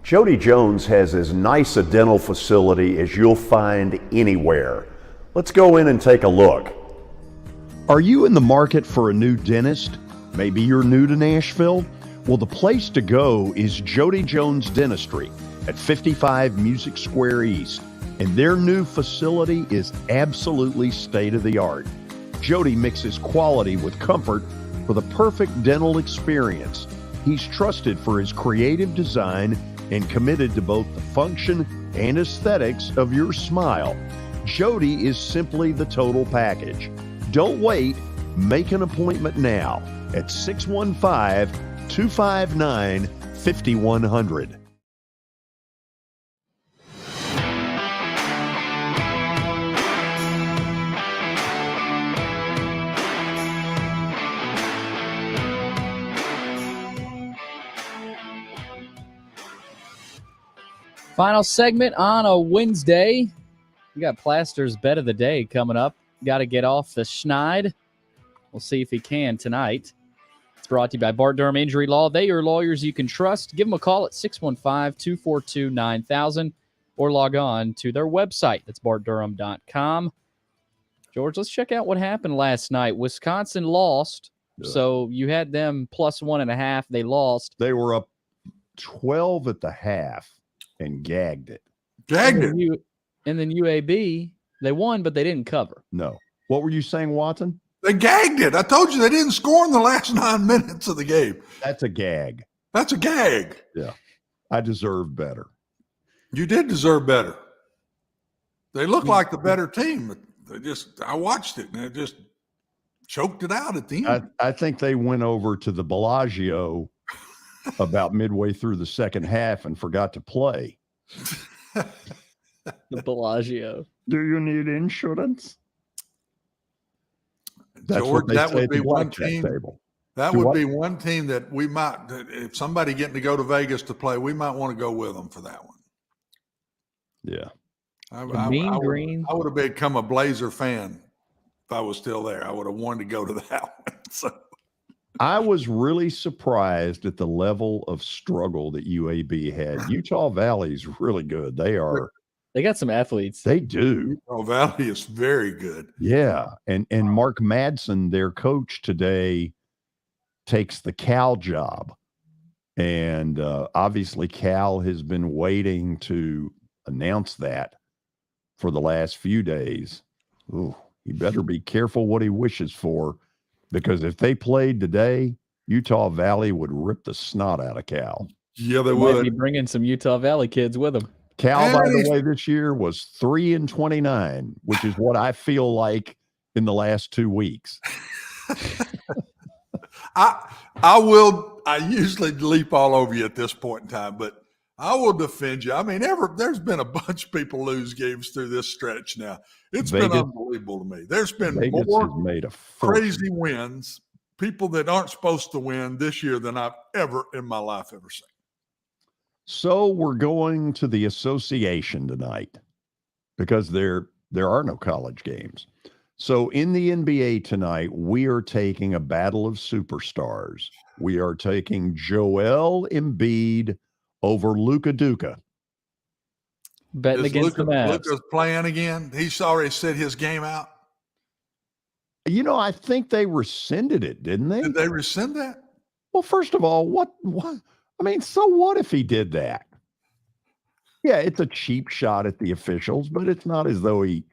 Jody Jones has as nice a dental facility as you'll find anywhere. Let's go in and take a look. Are you in the market for a new dentist? Maybe you're new to Nashville? Well, the place to go is Jody Jones Dentistry at 55 Music Square East, and their new facility is absolutely state-of-the-art. Jody mixes quality with comfort for the perfect dental experience. He's trusted for his creative design and committed to both the function and aesthetics of your smile. Jody is simply the total package. Don't wait. Make an appointment now at 615-259-5100. Final segment on a Wednesday. We got Plaster's Bet of the Day coming up. Got to get off the schneid. We'll see if he can tonight. It's brought to you by Bart Durham Injury Law. They are lawyers you can trust. Give them a call at 615-242-9000 or log on to their website. That's bartdurham.com. George, let's check out what happened last night. Wisconsin lost, so you had them plus 1.5. They lost. They were up 12 at the half and gagged it. And then UAB, they won, but they didn't cover. No. What were you saying, Watson? They gagged it. I told you they didn't score in the last 9 minutes of the game. That's a gag. That's a gag. Yeah. I deserve better. You did deserve better. They look like the better team. I watched it, and they just choked it out at the end. I think they went over to the Bellagio about midway through the second half and forgot to play. The Bellagio. Do you need insurance? That's George, that would be one team. That would be one team that we might, if somebody getting to go to Vegas to play, we might want to go with them for that one. Yeah. I would have become a Blazer fan if I was still there. I would have wanted to go to that one. So. I was really surprised at the level of struggle that UAB had. Utah Valley's really good. They got some athletes. They do. Utah Valley is very good. Yeah. And Mark Madsen, their coach today, takes the Cal job. And obviously Cal has been waiting to announce that for the last few days. Ooh, he better be careful what he wishes for, because if they played today, Utah Valley would rip the snot out of Cal. Yeah, they would. Might be bringing some Utah Valley kids with them. Cal, by the way, this year was 3-29, which is what I feel like in the last 2 weeks. I usually leap all over you at this point in time, but I will defend you. I mean, there's been a bunch of people lose games through this stretch now. It's been unbelievable to me. There's been more crazy wins, people that aren't supposed to win this year than I've ever in my life ever seen. So we're going to the association tonight because there are no college games. So in the NBA tonight, we are taking a battle of superstars. We are taking Joel Embiid over Luka Duka. Betting against the Mavs. Luka's playing again. He's already set his game out. You know, I think they rescinded it, didn't they? Did they rescind that? Well, first of all, what? I mean, so what if he did that? Yeah, it's a cheap shot at the officials, but it's not as though he,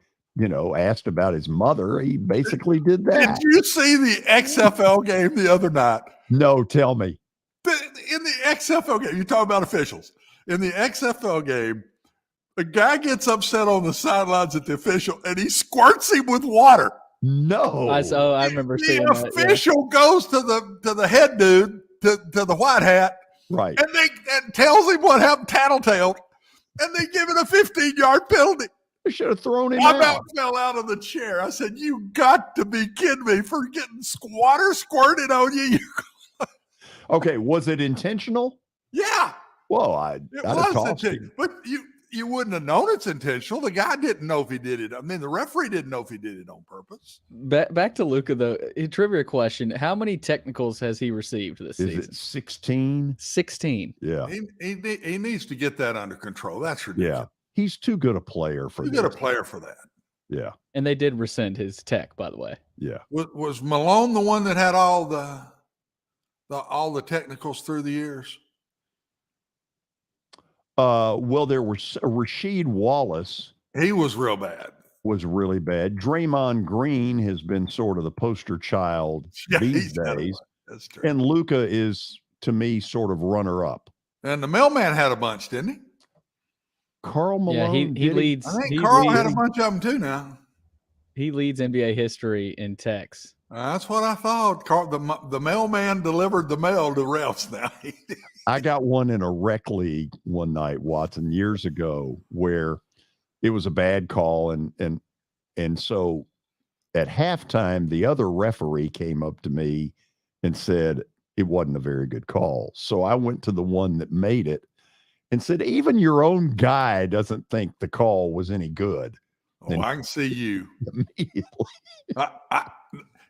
asked about his mother. He basically did that. Did you see the XFL game the other night? No, tell me. In the XFL game, you're talking about officials. In the XFL game, a guy gets upset on the sidelines at the official, and he squirts him with water. No. I remember seeing The that. official goes to the head dude, to the white hat, Right. and tells him what happened, tattletale, and they give it a 15-yard penalty. They should have thrown him I out. about fell out of the chair. I said, "You got to be kidding me for getting water squirted on you." Okay, was it intentional? Yeah. Well, It was intentional, but you wouldn't have known it's intentional. The guy didn't know if he did it. I mean, the referee didn't know if he did it on purpose. Back to Luka, though. A trivia question. How many technicals has he received this season? Is it 16? 16. Yeah. He needs to get that under control. That's ridiculous. Yeah. He's too good a player for Too this. good a player for that. Yeah. And they did rescind his tech, by the way. Yeah. Was Malone the one that had all the technicals through the years? Well, there was Rasheed Wallace. He was real bad. Was really bad. Draymond Green has been sort of the poster child these days. That's true. And Luka is, to me, sort of runner-up. And the mailman had a bunch, didn't he? Carl Malone. Yeah, he leads. I think Carl had a bunch of them too now. He leads NBA history in techs. That's what I thought. The mailman delivered the mail to refs now. I got one in a rec league one night, Watson, years ago, where it was a bad call, and so at halftime, the other referee came up to me and said it wasn't a very good call. So I went to the one that made it and said, even your own guy doesn't think the call was any good. Oh, And I can see you. immediately,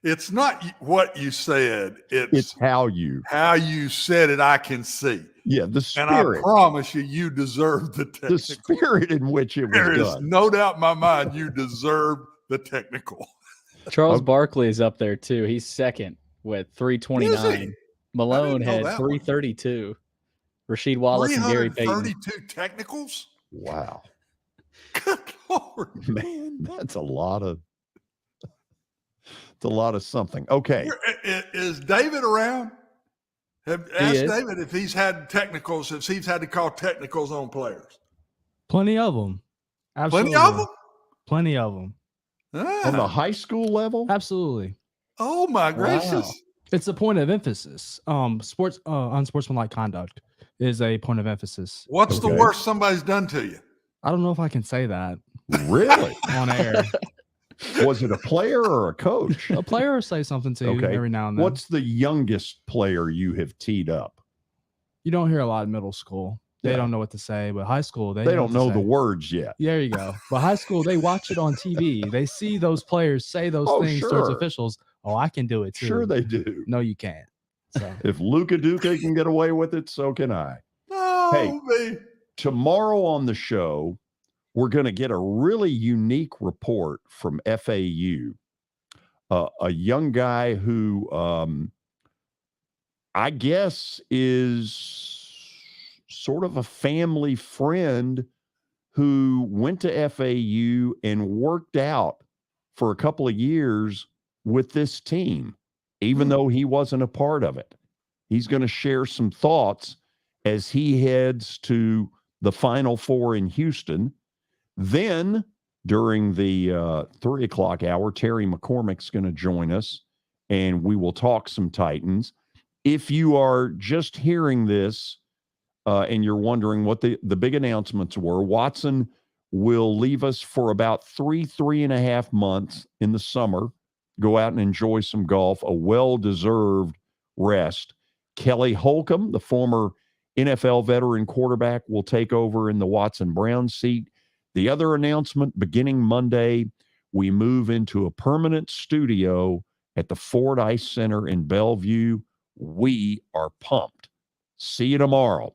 It's not what you said. it's how you said it. I can see. Yeah, the And I spirit. promise you deserve the technical. The spirit in which it was There is done. no doubt in my mind you deserve the technical. Charles Barkley is up there too. He's second with 329. Malone know had that one. 332. Rasheed Wallace and Gary Payton. 332 technicals? Wow. Good Lord. Man, that's a lot of something. Okay. Is David around? Ask is. David if he's had technicals, if he's had to call technicals on players. Plenty of them. Absolutely. Plenty of them? Plenty of them. On the high school level? Absolutely. Oh my gracious. Wow. It's a point of emphasis. Sports unsportsmanlike conduct is a point of emphasis. What's the worst somebody's done to you? I don't know if I can say that Really? on air. Was it a player or a coach? A player will say something to you Okay. every now and then. What's the youngest player you have teed up? You don't hear a lot in middle school. They Yeah. don't know what to say, but high school, They know don't what to know the say. words yet. There you go. But high school, they watch it on TV. They see those players say those Oh, things towards sure. officials. Oh, I can do it too. Sure they do. No, you can't. So If Luka Duka can get away with it, so can I. Oh, me. Tomorrow on the show, we're going to get a really unique report from FAU. A young guy who I guess is sort of a family friend who went to FAU and worked out for a couple of years with this team, even though he wasn't a part of it. He's going to share some thoughts as he heads to the Final Four in Houston. Then, during the 3 o'clock hour, Terry McCormick's going to join us, and we will talk some Titans. If you are just hearing this and you're wondering what the big announcements were, Watson will leave us for about 3.5 months in the summer, go out and enjoy some golf, a well-deserved rest. Kelly Holcomb, the former NFL veteran quarterback, will take over in the Watson Brown seat. The other announcement, beginning Monday, we move into a permanent studio at the Ford Ice Center in Bellevue. We are pumped. See you tomorrow.